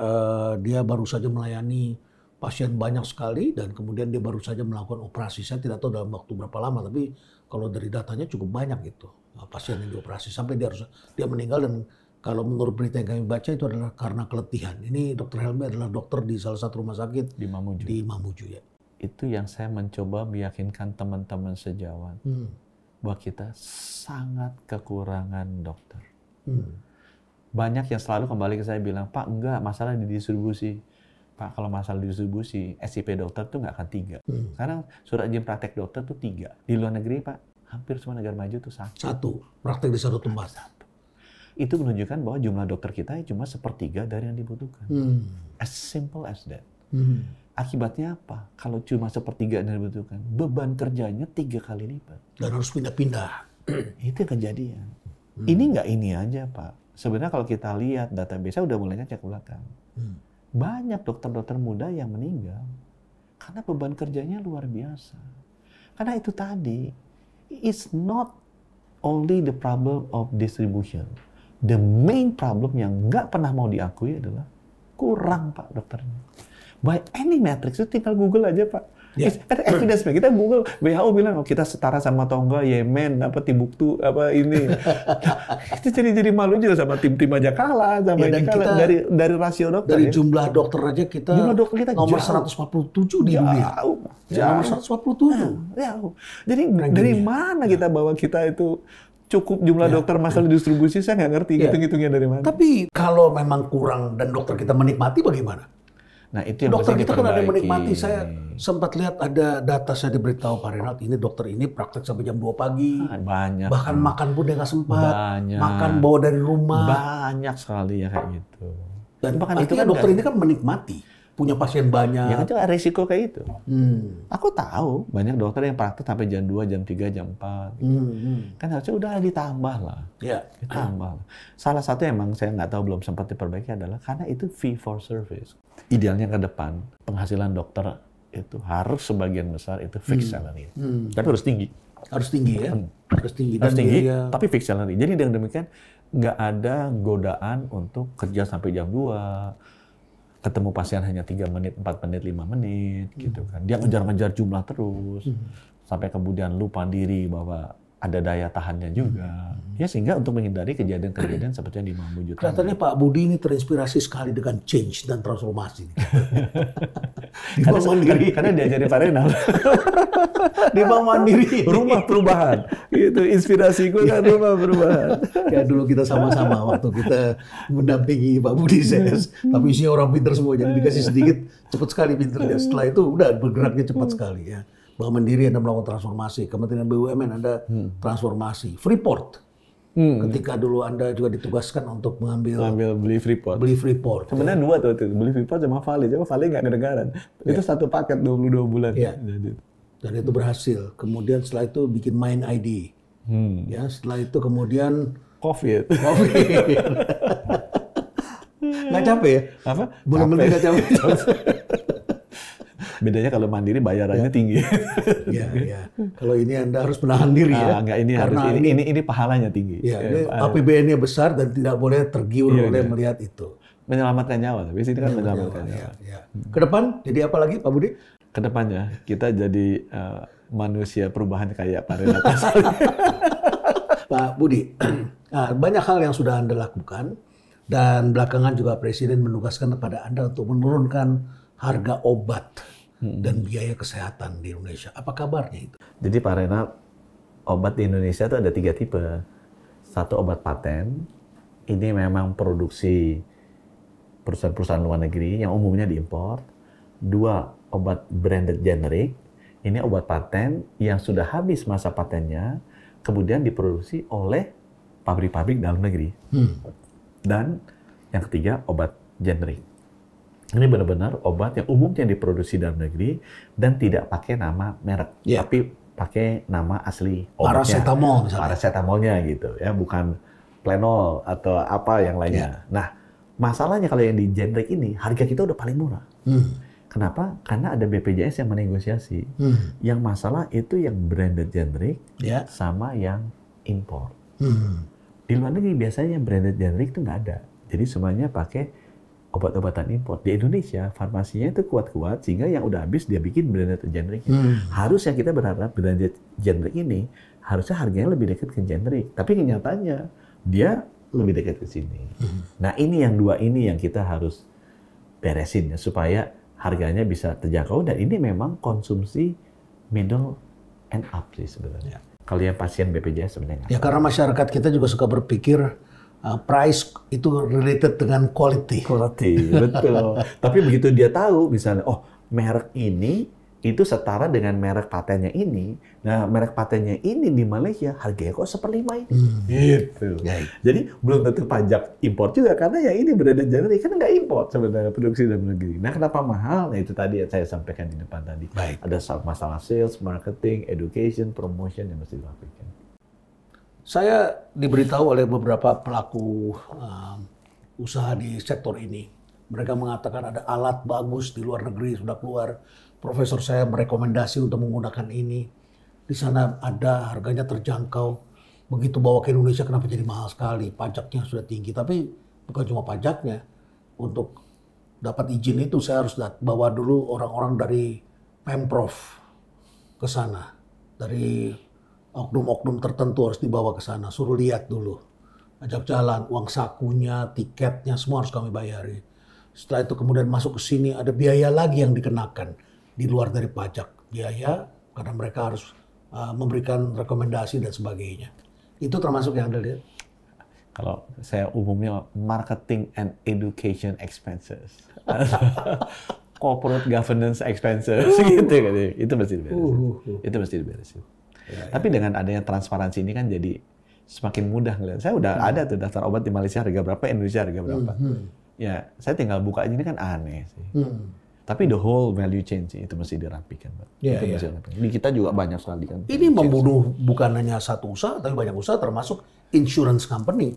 B: dia baru saja melayani pasien banyak sekali dan kemudian dia baru saja melakukan operasi. Saya tidak tahu dalam waktu berapa lama, tapi kalau dari datanya cukup banyak gitu pasien yang dioperasi sampai dia meninggal. Dan kalau menurut berita yang kami baca itu adalah karena keletihan. Ini Dr. Helmy adalah dokter di salah satu rumah sakit di Mamuju ya.
A: Itu yang saya mencoba meyakinkan teman-teman sejawat bahwa kita sangat kekurangan dokter. Banyak yang selalu kembali ke saya bilang, Pak enggak, masalah di distribusi. Pak, kalau masalah distribusi, SIP dokter tuh nggak akan 3. Sekarang surat izin praktek dokter tuh 3. Di luar negeri, Pak, Hampir semua negara maju itu satu.
B: Satu, praktek di satu tempat.
A: Itu menunjukkan bahwa jumlah dokter kita cuma 1/3 dari yang dibutuhkan. As simple as that. Akibatnya apa? Kalau cuma 1/3 yang dibutuhkan, beban kerjanya 3 kali lipat.
B: Dan harus pindah-pindah.
A: Itu yang kejadian. Ini nggak ini aja, Pak. Sebenarnya kalau kita lihat database udah mulai ngecek belakang. Banyak dokter-dokter muda yang meninggal karena beban kerjanya luar biasa. Karena itu tadi, it's not only the problem of distribution. The main problem yang nggak pernah mau diakui adalah kurang, Pak, dokternya. By any metrics, itu tinggal Google aja, Pak. Ada evidence, kita Google, WHO bilang, oh, kita setara sama Tonga, Yemen, apa Timbuktu, apa ini. Kita jadi malu juga sama tim-tim aja kalah, sama ini kalah. Dari rasio dokter.
B: Dari jumlah dokter aja kita nomor
A: jauh.
B: 147 di dunia. Nomor 147.
A: Jauh. Jadi dari mana kita bawa kita itu cukup jumlah dokter masalah distribusi, saya nggak ngerti hitung-hitungnya dari mana.
B: Tapi kalau memang kurang dan dokter kita menikmati bagaimana?
A: Nah, itu yang
B: dokter kita kan ada yang menikmati. Saya sempat lihat ada data, saya diberitahu Pak Renat, ini dokter ini praktek sampai jam 2 pagi.
A: Banyak.
B: Bahkan makan pun dia nggak sempat.
A: Banyak.
B: Makan bawa dari rumah.
A: Banyak sekali ya kayak gitu.
B: Dan itu kan dokter ini kan menikmati. Punya pasien banyak.
A: Ya kan itu resiko kayak itu. Aku tahu banyak dokter yang praktek sampai jam 2, jam 3, jam 4. Kan harusnya udah ditambah lah. Ditambah. Salah satu emang saya nggak tahu belum sempat diperbaiki adalah karena itu fee for service. Idealnya ke depan penghasilan dokter itu harus sebagian besar itu fixed salary. Tapi harus tinggi.
B: Harus tinggi ya. Harus tinggi.
A: Harus tinggi, tapi fixed salary. Jadi dengan demikian nggak ada godaan untuk kerja sampai jam 2. Ketemu pasien hanya 3 menit, 4 menit, 5 menit, gitu kan. Dia ngejar-ngejar jumlah terus, sampai kemudian lupa diri bahwa ada daya tahannya juga. Ya sehingga untuk menghindari kejadian-kejadian seperti yang di Mamuju.
B: Kelihatannya Pak Budi ini terinspirasi sekali dengan change dan transformasi.
A: Karena diajari Pak Renal.
B: Di Bank Mandiri.
A: Rumah perubahan. Itu inspirasiku kan rumah perubahan.
B: Ya dulu kita sama-sama waktu kita mendampingi Pak Budi CS. Tapi isinya orang pintar semua, jadi dikasih sedikit cepat sekali pintarnya. Setelah itu udah bergeraknya cepat sekali ya. Bank Mandiri Anda melakukan transformasi, Kementerian BUMN Anda transformasi, Freeport. Ketika dulu Anda juga ditugaskan untuk
A: beli Freeport.
B: Beli Freeport.
A: Sebenarnya dua tuh, beli Freeport sama Vale. Cuma Vale nggak kedengaran. Itu satu paket 22 bulan.
B: Ya. Dan itu berhasil. Kemudian setelah itu bikin Mind ID. Ya, setelah itu kemudian
A: COVID.
B: Nggak capek ya?
A: Apa?
B: Belum nggak capek.
A: Bedanya kalau Mandiri bayarannya tinggi.
B: Ya. Kalau ini Anda harus menahan diri ya.
A: Enggak, ini pahalanya tinggi.
B: Ya, ini APBN-nya besar dan tidak boleh tergiur oleh melihat itu.
A: Menyelamatkan nyawa, tapi sini kan menyelamatkan nyawa.
B: Ya. Ke depan jadi apa lagi Pak Budi?
A: Ke depannya kita jadi manusia perubahan kayak Pak Renat.
B: Pak Budi, banyak hal yang sudah Anda lakukan dan belakangan juga Presiden menugaskan kepada Anda untuk menurunkan harga obat dan biaya kesehatan di Indonesia. Apa kabarnya itu?
A: Jadi Pak Renat, obat di Indonesia itu ada 3 tipe. Satu obat paten, ini memang produksi perusahaan-perusahaan luar negeri yang umumnya diimpor. 2, obat branded generic, ini obat paten yang sudah habis masa patennya, kemudian diproduksi oleh pabrik-pabrik dalam negeri. Dan yang ketiga, obat generik. Ini benar-benar obat yang umumnya diproduksi dalam negeri dan tidak pakai nama merek, tapi pakai nama asli obatnya.
B: Paracetamol misalnya.
A: Paracetamolnya gitu ya, bukan Plenol atau apa yang lainnya. Nah, masalahnya kalau yang di generic ini harga kita udah paling murah. Kenapa? Karena ada BPJS yang menegosiasi. Yang masalah itu yang branded generic sama yang impor. Di luar negeri biasanya yang branded generic itu nggak ada. Jadi semuanya pakai obat-obatan impor. Di Indonesia, farmasinya itu kuat-kuat, sehingga yang udah habis dia bikin branded generic. Harusnya kita berharap branded generic ini, harusnya harganya lebih dekat ke generic. Tapi kenyataannya, dia lebih dekat ke sini. Nah ini yang dua ini yang kita harus beresin ya, supaya harganya bisa terjangkau, dan ini memang konsumsi middle and up sih sebenarnya. Kalau yang pasien BPJS sebenarnya.
B: Ya karena masyarakat kita juga suka berpikir, price itu related dengan quality.
A: Quality, betul. Tapi begitu dia tahu, misalnya, oh merek ini itu setara dengan merek patennya ini. Nah, merek patennya ini di Malaysia harganya kok 1/5 ini. Gitu. Jadi belum tentu pajak impor juga karena yang ini beredar generic kan nggak impor sebenarnya produksi dalam negeri. Nah, kenapa mahal? Nah, itu tadi yang saya sampaikan di depan tadi.
B: Baik.
A: Ada masalah sales, marketing, education, promotion yang mesti dilakukan.
B: Saya diberitahu oleh beberapa pelaku usaha di sektor ini. Mereka mengatakan ada alat bagus di luar negeri sudah keluar. Profesor saya merekomendasi untuk menggunakan ini. Di sana ada, harganya terjangkau. Begitu bawa ke Indonesia kenapa jadi mahal sekali? Pajaknya sudah tinggi. Tapi bukan cuma pajaknya. Untuk dapat izin itu saya harus bawa dulu orang-orang dari Pemprov ke sana. Dari oknum-oknum tertentu harus dibawa ke sana. Suruh lihat dulu. Ajak jalan, uang sakunya, tiketnya, semua harus kami bayari. Setelah itu kemudian masuk ke sini, ada biaya lagi yang dikenakan. Di luar dari pajak. Biaya, karena mereka harus memberikan rekomendasi dan sebagainya. Itu termasuk yang Anda lihat?
A: Kalau saya umumnya marketing and education expenses. Corporate governance expenses gitu kan. Itu mesti diberesin. Itu mesti diberesin. Tapi dengan adanya transparansi ini kan jadi semakin mudah ngeliat. Saya udah ada tuh daftar obat di Malaysia harga berapa, Indonesia harga berapa. Ya, saya tinggal buka ini kan aneh sih. Tapi the whole value chain sih itu mesti dirapikan, Pak. Itu mesti dirapikan. Di kita juga banyak sekali kan.
B: Ini membunuh bukan hanya satu usaha, tapi banyak usaha termasuk insurance company.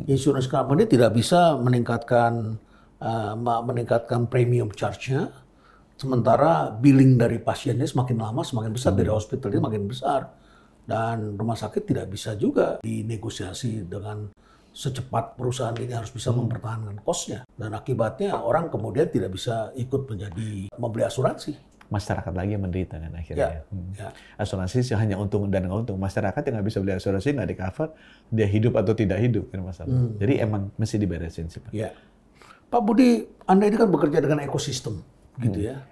B: Insurance company tidak bisa meningkatkan premium charge-nya, sementara billing dari pasiennya semakin lama semakin besar, dari hospitalnya makin besar. Dan rumah sakit tidak bisa juga dinegosiasi dengan secepat perusahaan ini harus bisa mempertahankan cost-nya. Dan akibatnya orang kemudian tidak bisa ikut membeli asuransi.
A: Masyarakat lagi yang menderita kan akhirnya. Asuransi sih hanya untung dan nggak untung. Masyarakat yang nggak bisa beli asuransi nggak di-cover, dia hidup atau tidak hidup kan masalah. Jadi emang mesti diberesin sih, Pak.
B: Ya. Pak Budi, Anda ini kan bekerja dengan ekosistem, gitu ya.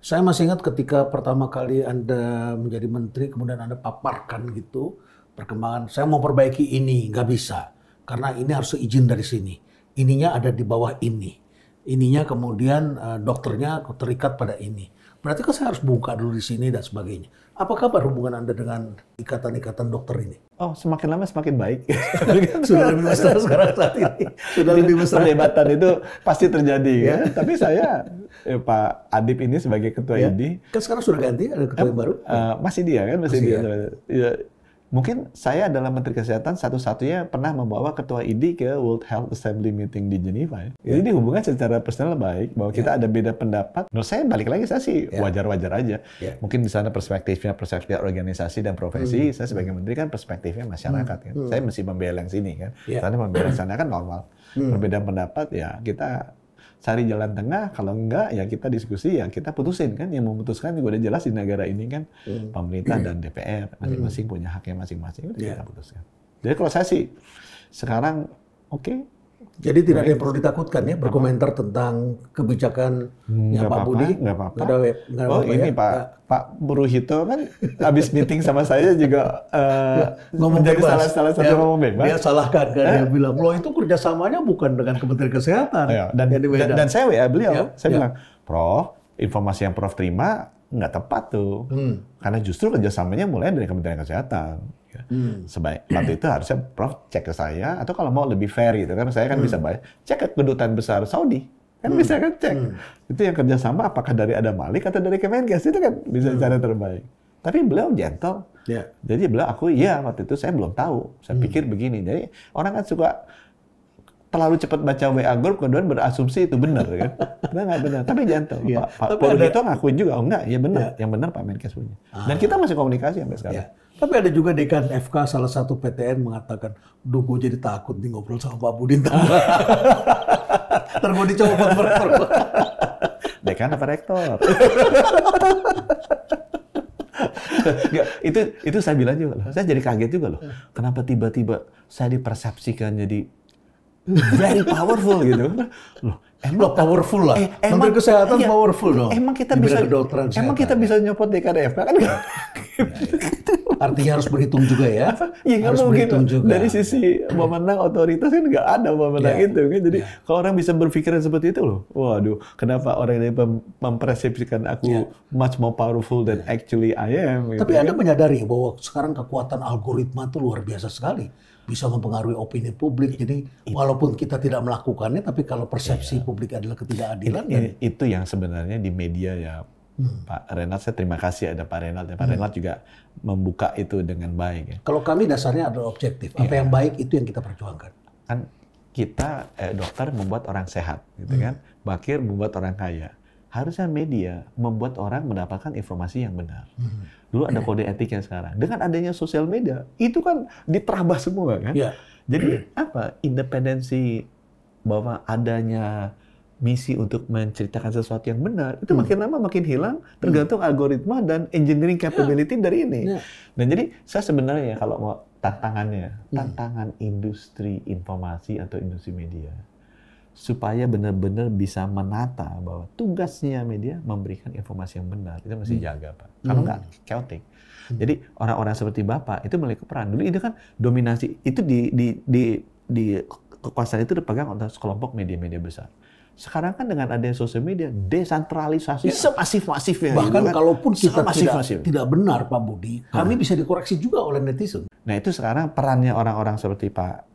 B: Saya masih ingat ketika pertama kali Anda menjadi menteri, kemudian Anda paparkan gitu, perkembangan, saya mau perbaiki ini, nggak bisa. Karena ini harus izin dari sini. Ininya ada di bawah ini. Ininya kemudian dokternya terikat pada ini. Berarti kan saya harus buka dulu di sini dan sebagainya. Apa kabar hubungan Anda dengan ikatan-ikatan dokter ini?
A: Oh, semakin lama semakin baik.
B: Sudah lebih mesra sekarang saat ini. Sudah lebih mesra.
A: Perdebatan itu pasti terjadi ya. Tapi saya, Pak Adib ini sebagai ketua ID.
B: Kan sekarang sudah ganti, ada ketua yang baru?
A: Masih dia kan, masih dia. Ya. Mungkin saya adalah Menteri Kesehatan satu-satunya pernah membawa Ketua ID ke World Health Assembly Meeting di Geneva. Jadi hubungan secara personal baik, bahwa kita ada beda pendapat. Menurut saya balik lagi, saya sih wajar-wajar aja. Mungkin di sana perspektif organisasi dan profesi, saya sebagai Menteri kan perspektifnya masyarakat. Kan. Saya mesti membela yang sini kan. Karena membela yang sana kan normal. Perbedaan pendapat ya kita cari jalan tengah, kalau enggak ya kita diskusi, ya kita putusin kan. Yang memutuskan juga udah jelas di negara ini kan pemerintah dan DPR masing-masing punya haknya masing-masing, udah kita putuskan. Jadi kalau saya sih sekarang oke.
B: Jadi tidak ada yang perlu ditakutkan ya berkomentar tentang kebijakannya Pak Budi.
A: Nggak apa-apa. Ini Pak Buruhito kan habis meeting sama saya juga
B: ngomong
A: jadi
B: bebas.
A: salah satu ngomong bebas.
B: Dia salahkan kan, dia bilang, loh itu kerjasamanya bukan dengan Kementerian Kesehatan.
A: Dan saya WA beliau, saya bilang, Prof, informasi yang Prof terima nggak tepat tuh. Karena justru kerjasamanya mulai dari Kementerian Kesehatan. Sebaik waktu itu harusnya Prof cek ke saya, atau kalau mau lebih fair gitu kan, saya kan bisa bayar, cek ke kedutaan besar Saudi kan bisa kan cek itu yang kerjasama apakah dari Adam Malik atau dari Kemenkes, itu kan bisa cara terbaik. Tapi beliau gentle, jadi beliau aku waktu itu saya belum tahu, saya pikir begini. Jadi orang kan suka terlalu cepat baca WA group kemudian berasumsi itu benar kan, nggak benar. Tapi gentle. Pak Buruhito ngakuin juga, enggak, ya benar, yang benar Pak Menkes punya. Dan kita masih komunikasi sampai sekarang.
B: Tapi ada juga dekan FK salah satu PTN mengatakan, duh gue jadi takut nih ngobrol sama Pak Budi. Ntar gue dicopot rektor.
A: Dekan apa rektor? itu saya bilang juga loh. Saya jadi kaget juga loh. Kenapa tiba-tiba saya dipersepsikan jadi very powerful gitu? Loh,
B: emang powerful lah. Menteri Kesehatan powerful dong.
A: Emang kita bisa nyopot dekan FK kan?
B: Artinya harus berhitung juga ya.
A: Ya nggak
B: Harus
A: mungkin
B: berhitung juga.
A: dari sisi pemenang otoritas kan nggak ada pemenang
B: Ya.
A: itu kan. Jadi kalau orang bisa berpikiran seperti itu loh, waduh, kenapa orang ini mempersepsikan aku much more powerful than actually I am. Gitu,
B: Tapi
A: kan?
B: Anda menyadari bahwa sekarang kekuatan algoritma itu luar biasa sekali. Bisa mempengaruhi opini publik. Jadi walaupun kita tidak melakukannya, tapi kalau persepsi publik adalah ketidakadilan.
A: Itu yang sebenarnya di media ya. Pak Renat, saya terima kasih ada Pak Renat. Pak Renat juga membuka itu dengan baik. Ya.
B: Kalau kami dasarnya adalah objektif. Apa yang baik itu yang kita perjuangkan.
A: Kan kita dokter membuat orang sehat, gitu kan. Bakir membuat orang kaya. Harusnya media membuat orang mendapatkan informasi yang benar. Dulu ada kode etiknya sekarang. Dengan adanya sosial media, itu kan diterabas semua kan.
B: Ya.
A: Jadi apa? Independensi bahwa adanya misi untuk menceritakan sesuatu yang benar itu makin lama makin hilang tergantung algoritma dan engineering capability dari ini. Dan jadi saya sebenarnya kalau mau tantangan industri informasi atau industri media supaya benar-benar bisa menata bahwa tugasnya media memberikan informasi yang benar itu mesti jaga Pak. Kalau nggak chaotic. Jadi orang-orang seperti Bapak itu memiliki peran. Dulu itu kan dominasi itu di kekuasaan itu dipegang oleh sekelompok media-media besar. Sekarang kan dengan adanya sosial media, desentralisasi semasif-masifnya.
B: Bahkan
A: gitu kan.
B: kalaupun kita
A: Semasif-masif.
B: tidak benar, Pak Budi, kami bisa dikoreksi juga oleh netizen.
A: Nah itu sekarang perannya orang-orang seperti Pak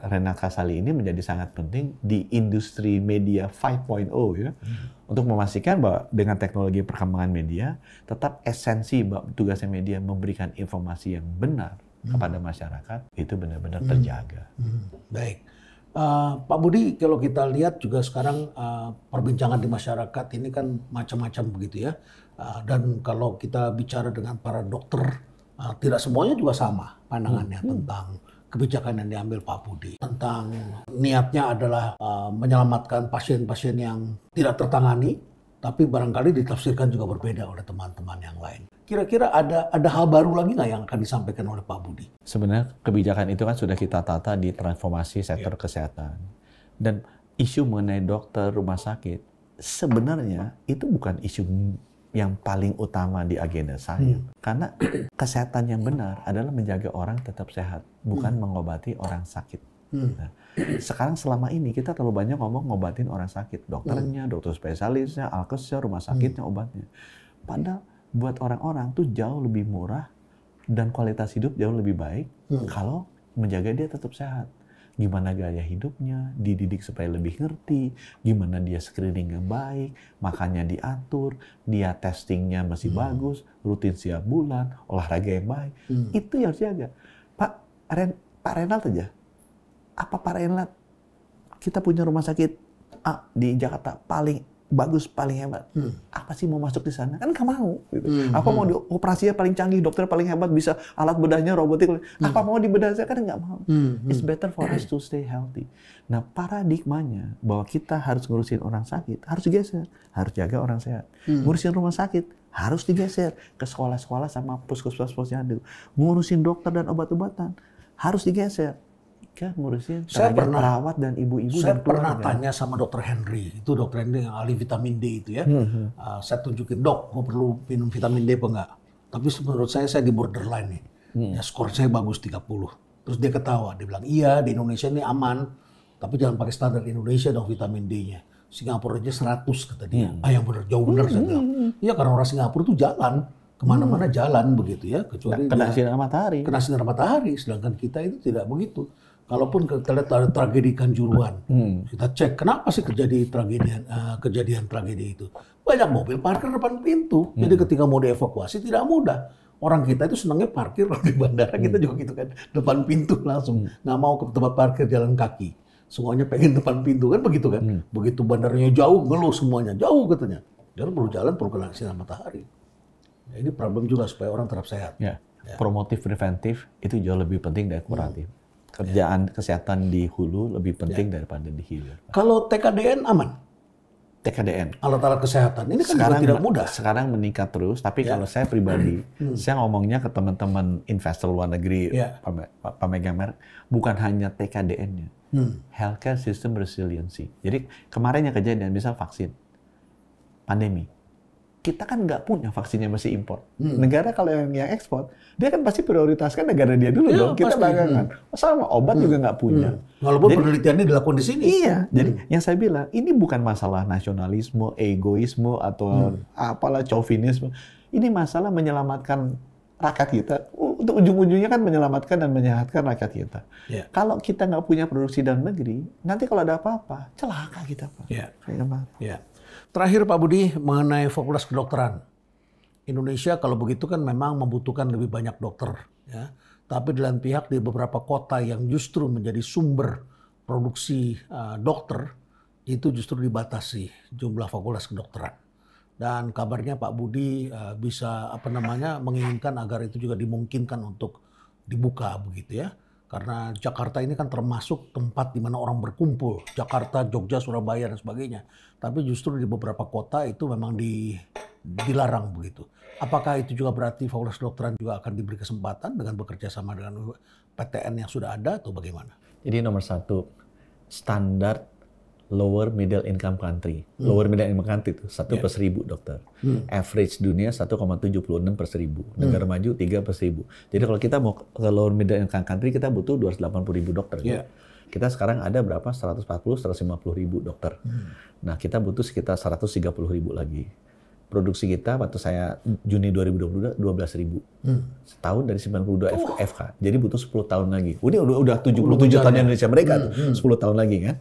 A: Renat Kasali ini menjadi sangat penting di industri media 5.0 ya. Untuk memastikan bahwa dengan teknologi perkembangan media, tetap esensi bahwa tugasnya media memberikan informasi yang benar kepada masyarakat, itu benar-benar terjaga.
B: Baik. Pak Budi, kalau kita lihat juga sekarang perbincangan di masyarakat ini kan macam-macam begitu ya. Dan kalau kita bicara dengan para dokter, tidak semuanya juga sama pandangannya tentang kebijakan yang diambil Pak Budi. Tentang niatnya adalah menyelamatkan pasien-pasien yang tidak tertangani, tapi barangkali ditafsirkan juga berbeda oleh teman-teman yang lain. Kira-kira ada hal baru lagi nggak yang akan disampaikan oleh Pak Budi?
A: Sebenarnya kebijakan itu kan sudah kita tata di transformasi sektor kesehatan. Dan isu mengenai dokter, rumah sakit, sebenarnya itu bukan isu yang paling utama di agenda saya. Karena kesehatan yang benar adalah menjaga orang tetap sehat, bukan mengobati orang sakit. Nah, sekarang selama ini kita terlalu banyak ngomong ngobatin orang sakit. Dokternya, dokter spesialisnya, alkesnya, rumah sakitnya, obatnya. Padahal buat orang-orang tuh jauh lebih murah dan kualitas hidup jauh lebih baik kalau menjaga dia tetap sehat. Gimana gaya hidupnya, dididik supaya lebih ngerti, gimana dia screening yang baik, makannya diatur, dia testingnya masih bagus, rutin setiap bulan, olahraga yang baik. Itu yang harus jaga. Pak Renat aja, apa Pak Renat kita punya rumah sakit di Jakarta paling bagus, paling hebat. Apa sih mau masuk di sana? Kan nggak mau. Gitu. Apa mau operasinya paling canggih, dokter paling hebat, bisa alat bedahnya robotik. Apa mau di bedah saya? Kan nggak mau. It's better for us to stay healthy. Nah paradigmanya bahwa kita harus ngurusin orang sakit, harus digeser. Harus jaga orang sehat. Ngurusin rumah sakit, harus digeser ke sekolah-sekolah sama puskesmas-puskesmas. Ngurusin dokter dan obat-obatan, harus digeser. Ngurusin perawat dan ibu-ibu.
B: Saya pernah tanya sama dokter Henry, itu dokter Henry yang ahli vitamin D itu ya. Saya tunjukin, dok, gue perlu minum vitamin D apa enggak? Tapi menurut saya di borderline nih. Ya, skor saya bagus 30. Terus dia ketawa, dia bilang, iya di Indonesia ini aman, tapi jangan pakai standar Indonesia dong vitamin D-nya. Singapura aja 100 kata dia. Yang benar, jauh benar saya bilang. Iya karena orang Singapura tuh jalan. Kemana-mana jalan begitu ya. Kecuali
A: kena sinar matahari.
B: Kena sinar matahari, sedangkan kita itu tidak begitu. Kalaupun kita lihat ada tragedi Kanjuruhan, kita cek kenapa sih kejadian tragedi itu. Banyak mobil parkir depan pintu, jadi ketika mau dievakuasi tidak mudah. Orang kita itu senangnya parkir di bandara, kita juga gitu kan, depan pintu langsung, nggak mau ke tempat parkir jalan kaki. Semuanya pengen depan pintu kan begitu kan. Begitu bandaranya jauh, ngeluh semuanya jauh katanya. Jangan perlu jalan, perlu kena sinar matahari. Ya, ini problem juga supaya orang tetap sehat.
A: Ya. Promotif preventif itu jauh lebih penting dari kuratif. Kerjaan kesehatan di hulu lebih penting daripada di hilir.
B: Kalau TKDN aman?
A: TKDN.
B: Alat-alat kesehatan ini kan sekarang juga tidak mudah.
A: Sekarang meningkat terus, tapi kalau saya pribadi, saya ngomongnya ke teman-teman investor luar negeri, pemegang merek, bukan hanya TKDN-nya, healthcare system resiliency. Jadi kemarin yang kejadian, misal vaksin, pandemi, kita kan nggak punya vaksinnya, masih impor. Negara kalau yang ekspor, dia kan pasti prioritaskan negara dia dulu dong. Kita belakangan. Sama obat juga nggak punya.
B: Walaupun penelitiannya dilakukan di sini.
A: Iya. Jadi yang saya bilang, ini bukan masalah nasionalisme, egoisme, atau apalah chauvinisme. Ini masalah menyelamatkan rakyat kita. Untuk ujung-ujungnya kan menyelamatkan dan menyehatkan rakyat kita.
B: Yeah.
A: Kalau kita nggak punya produksi dalam negeri, nanti kalau ada apa-apa, celaka kita, Pak.
B: Yeah.
A: Yeah.
B: Terakhir Pak Budi, mengenai Fakultas Kedokteran. Indonesia kalau begitu kan memang membutuhkan lebih banyak dokter. Ya. Tapi di lain pihak di beberapa kota yang justru menjadi sumber produksi dokter, itu justru dibatasi jumlah Fakultas Kedokteran. Dan kabarnya Pak Budi bisa menginginkan agar itu juga dimungkinkan untuk dibuka begitu ya. Karena Jakarta ini kan termasuk tempat di mana orang berkumpul. Jakarta, Jogja, Surabaya, dan sebagainya. Tapi justru di beberapa kota itu memang dilarang begitu. Apakah itu juga berarti Fakultas Kedokteran juga akan diberi kesempatan dengan bekerja sama dengan PTN yang sudah ada atau bagaimana?
A: Jadi nomor satu, standar lower middle income country. Lower middle income country itu 1/1000 dokter. Average dunia 1,76/1000. Negara maju 3/1000. Jadi kalau kita mau ke lower middle income country, kita butuh 280.000 dokter. Kita sekarang ada berapa? 150.000 dokter. Nah, kita butuh sekitar 130.000 lagi. Produksi kita waktu saya Juni 2022 12.000. Setahun dari 92 FK. Jadi butuh 10 tahun lagi. Udah 77 tahun Indonesia mereka tuh. 10 tahun lagi kan.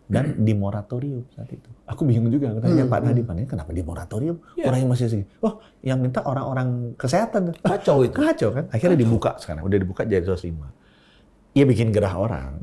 A: Dan di moratorium saat itu. Aku bingung juga tanya Pak Nadiem, kenapa di moratorium? Orang yang masih segini. Oh, yang minta orang-orang kesehatan.
B: Kacau itu.
A: Kacau kan? Akhirnya dibuka sekarang. Udah dibuka jadi 105. Iya, bikin gerah orang.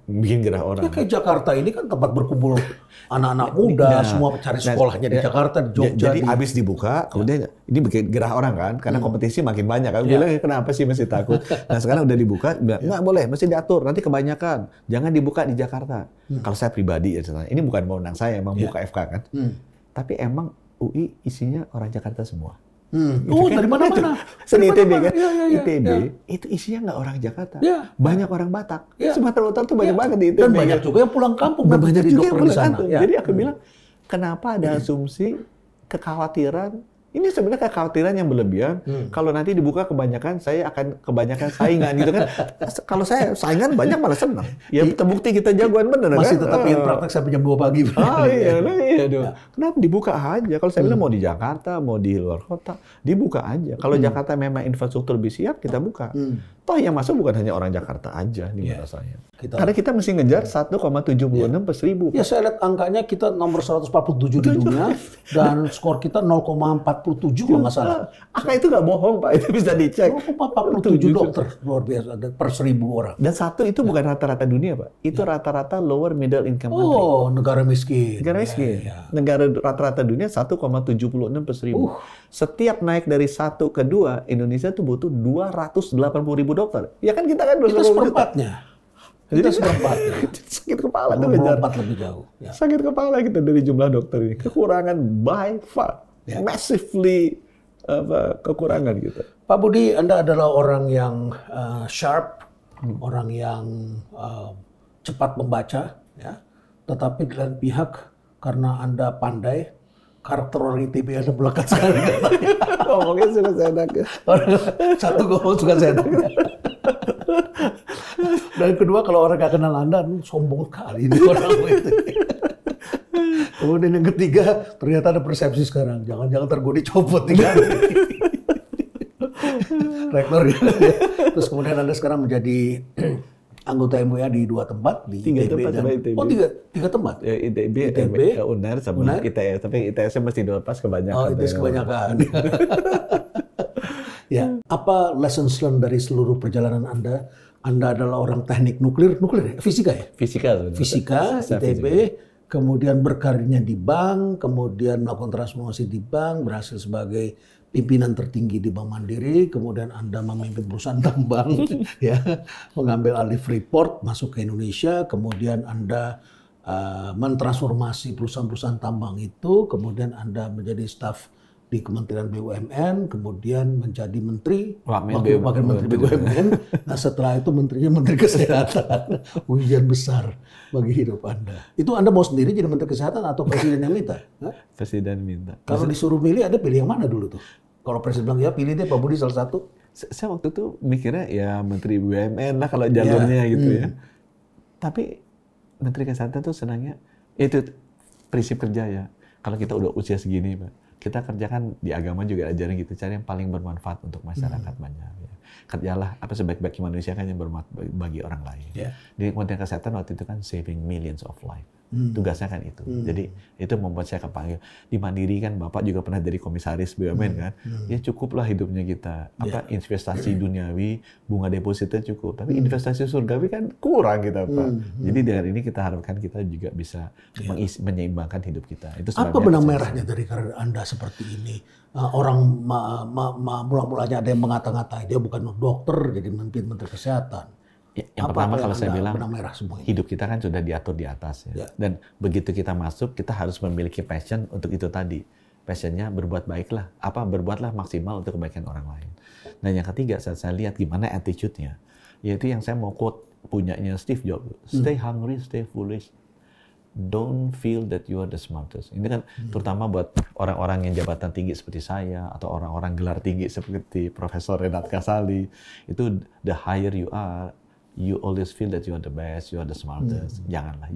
A: Bikin gerah orang.
B: Ya, kayak Jakarta ini kan tempat berkumpul anak-anak muda, semua cari sekolahnya di Jakarta, di Jogja.
A: Jadi habis dibuka, kemudian ini bikin gerah orang kan, karena kompetisi makin banyak. Kan bilang, kenapa sih masih takut? Nah sekarang udah dibuka, nggak boleh, mesti diatur, nanti kebanyakan. Jangan dibuka di Jakarta. Kalau saya pribadi, ini bukan wewenang saya, emang buka FK kan. Tapi emang UI isinya orang Jakarta semua.
B: Dari mana-mana.
A: Seni ITB kan? ITB itu isinya nggak orang Jakarta. Banyak orang Batak. Sumatera Utara tuh banyak banget di ITB.
B: Dan banyak juga yang pulang kampung.
A: Dan banyak juga yang
B: pulang
A: kampung. Jadi aku bilang, kenapa ada asumsi, kekhawatiran, ini sebenarnya kekhawatiran yang berlebihan. Kalau nanti dibuka kebanyakan, saya akan kebanyakan saingan gitu kan. Kalau saya saingan banyak malah senang. Ya terbukti kita jagoan bener kan.
B: Masih tetap ingin praktek sampai jam 2 pagi.
A: Iya. Kenapa dibuka aja? Kalau saya bilang mau di Jakarta, mau di luar kota, dibuka aja. Kalau Jakarta memang infrastruktur lebih siap, kita buka. Toh yang masuk bukan hanya orang Jakarta aja nih menurut saya. Karena kita mesti ngejar 1,76/1000.
B: Ya saya lihat angkanya kita nomor 147 di dunia dan skor kita 0,47 kalau nggak salah.
A: Angka itu nggak bohong Pak, itu bisa dicek.
B: 0,47 dokter luar biasa per 1000 orang.
A: Dan satu itu bukan rata-rata dunia Pak, itu rata-rata lower middle income country.
B: Oh, negara miskin.
A: Negara miskin. Negara rata-rata dunia 1,76/1000. Setiap naik dari 1 ke 2, Indonesia tuh butuh 280.000 dokter. Ya kan kita kan
B: kita seperempatnya. Kita seperempatnya.
A: Sakit kepala tuh ngejar.
B: Lebih jauh.
A: Sakit kepala kita dari jumlah dokter ini. Kekurangan by far. Massively kekurangan gitu.
B: Pak Budi, Anda adalah orang yang sharp, orang yang cepat membaca, ya. Tetapi di lain pihak karena Anda pandai, karakter orang ITB Anda melekat sekali.
A: Ngomongnya suka seenaknya.
B: Satu ngomong suka seenaknya. Dan kedua, kalau orang nggak kenal Anda, sombong sekali ini orang itu. Kemudian yang ketiga, ternyata ada persepsi sekarang. Jangan-jangan ntar gue dicopot nih kan. Rektor ya. Terus kemudian Anda sekarang menjadi anggota MUA di 2 tempat, di ITB dan
A: ITB.
B: Oh, tiga tempat.
A: Ya, ITB, UNER sama
B: UNER.
A: ITS, tapi ITS masih dilepas kebanyakan.
B: Oh, ITS kebanyakan. Ya, apa lessons learned dari seluruh perjalanan Anda? Anda adalah orang teknik nuklir ya? Fisika ya? Fisika, ITB, kemudian berkarirnya di bank, kemudian melakukan transformasi di bank, berhasil sebagai pimpinan tertinggi di Bank Mandiri, kemudian Anda memimpin perusahaan tambang, ya, mengambil alih Freeport, masuk ke Indonesia, kemudian Anda mentransformasi perusahaan-perusahaan tambang itu, kemudian Anda menjadi staf di Kementerian BUMN, kemudian menjadi menteri,
A: Wakil
B: Menteri BUMN. Nah setelah itu menterinya Menteri Kesehatan. Ujian besar bagi hidup Anda. Itu Anda mau sendiri jadi Menteri Kesehatan atau Presiden yang minta?
A: Presiden minta.
B: Kalau disuruh milih, Anda pilih yang mana dulu tuh? Kalau Presiden bilang ya pilih deh Pak Budi salah satu.
A: Saya waktu itu mikirnya ya Menteri BUMN lah kalau jalurnya gitu ya. Tapi Menteri Kesehatan tuh senangnya itu prinsip kerja ya. Kalau kita udah usia segini, Pak, kita kerjakan di agama juga ajaran gitu, cari yang paling bermanfaat untuk masyarakat banyak. Ya. Kerjalah apa sebaik-baik manusia kan yang bermanfaat bagi orang lain. Di Kementerian Kesehatan waktu itu kan saving millions of life. Tugasnya kan itu. Jadi itu membuat saya kepanggil. Di Mandiri kan Bapak juga pernah jadi komisaris BUMN kan. Ya cukuplah hidupnya kita. Apa investasi duniawi, bunga deposito cukup. Tapi investasi surgawi kan kurang kita, Pak. Jadi dengan ini kita harapkan kita juga bisa menyeimbangkan hidup kita. Itu
B: apa benang merahnya dari karir Anda seperti ini? Orang mula-mulanya ada yang mengata-ngatai dia bukan dokter jadi Menteri Kesehatan.
A: Yang pertama kalau saya bilang hidup kita kan sudah diatur di atas ya. Dan begitu kita masuk kita harus memiliki passion untuk itu tadi. Passionnya berbuat baiklah, berbuatlah maksimal untuk kebaikan orang lain. Dan yang ketiga saya lihat gimana attitude-nya. Yaitu yang saya mau quote punyanya Steve Jobs. Stay hungry, stay foolish. Don't feel that you are the smartest. Ini kan terutama buat orang-orang yang jabatan tinggi seperti saya atau orang-orang gelar tinggi seperti Profesor Renat Kasali. Itu the higher you are, you always feel that you are the best, you are the smartest. Janganlah.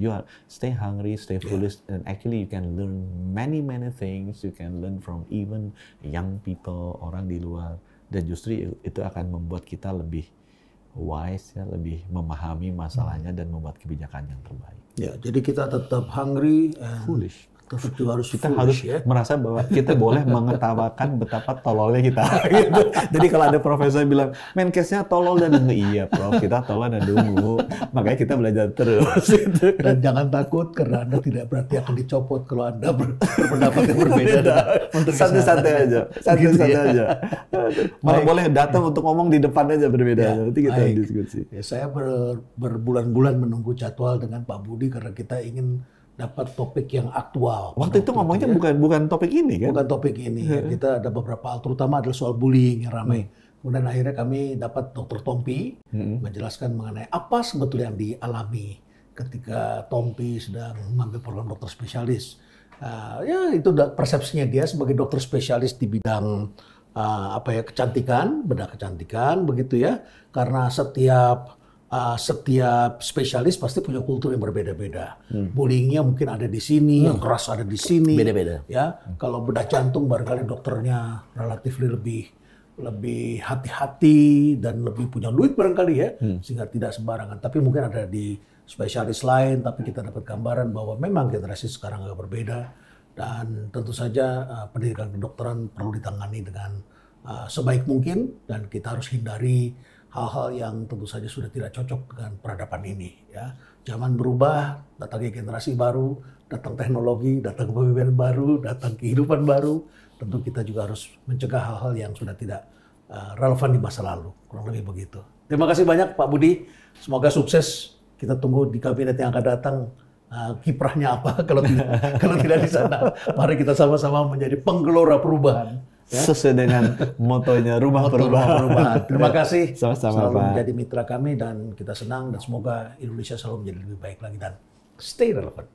A: Stay hungry, stay foolish, and actually you can learn many things. You can learn from even young people, orang di luar. Dan justru itu akan membuat kita lebih wise, ya, lebih memahami masalahnya dan membuat kebijakan yang terbaik.
B: Ya, jadi kita tetap hungry and foolish. Tetap juga harus
A: kita harus merasa bahwa kita boleh mengetawakan betapa tololnya kita. Gitu. Jadi kalau ada profesor bilang, Menkesnya tolol dan dungu, iya Prof, kita tolol dan dungu. Makanya kita belajar terus. Gitu.
B: Dan jangan takut karena Anda tidak berarti akan dicopot kalau Anda berpendapat yang berbeda.
A: Santai-santai aja. Santai-santai aja. Malah boleh datang untuk ngomong di depan aja berbeda. Nanti kita diskusi.
B: Ya, saya berbulan-bulan menunggu jadwal dengan Pak Budi karena kita ingin dapat topik yang aktual.
A: Waktu itu ngomongnya bukan topik ini kan?
B: Bukan topik ini. Kita ada beberapa hal, terutama adalah soal bullying yang ramai. Kemudian akhirnya kami dapat Dr. Tompi menjelaskan mengenai apa sebetulnya yang dialami ketika Tompi sedang mengambil program dokter spesialis. Ya itu persepsinya dia sebagai dokter spesialis di bidang kecantikan, bedah kecantikan begitu ya. Karena setiap spesialis pasti punya kultur yang berbeda-beda. Bullyingnya mungkin ada di sini, yang keras ada di sini.
A: Beda-beda.
B: Ya, kalau bedah jantung barangkali dokternya relatif lebih hati-hati dan lebih punya duit barangkali ya, sehingga tidak sembarangan. Tapi mungkin ada di spesialis lain, tapi kita dapat gambaran bahwa memang generasi sekarang agak berbeda dan tentu saja pendidikan kedokteran perlu ditangani dengan sebaik mungkin dan kita harus hindari hal-hal yang tentu saja sudah tidak cocok dengan peradaban ini. Ya, zaman berubah, datangnya generasi baru, datang teknologi, datang kepemimpinan baru, datang kehidupan baru. Tentu kita juga harus mencegah hal-hal yang sudah tidak relevan di masa lalu. Kurang lebih begitu. Terima kasih banyak Pak Budi. Semoga sukses. Kita tunggu di kabinet yang akan datang. Kiprahnya apa kalau tidak di sana. Mari kita sama-sama menjadi penggelora perubahan.
A: Ya? Sesuai dengan motonya Rumah Perubahan.
B: Terima kasih.
A: Sama-sama,
B: selalu
A: Pak.
B: menjadi mitra kami dan kita senang dan semoga Indonesia selalu menjadi lebih baik lagi dan stay relevant.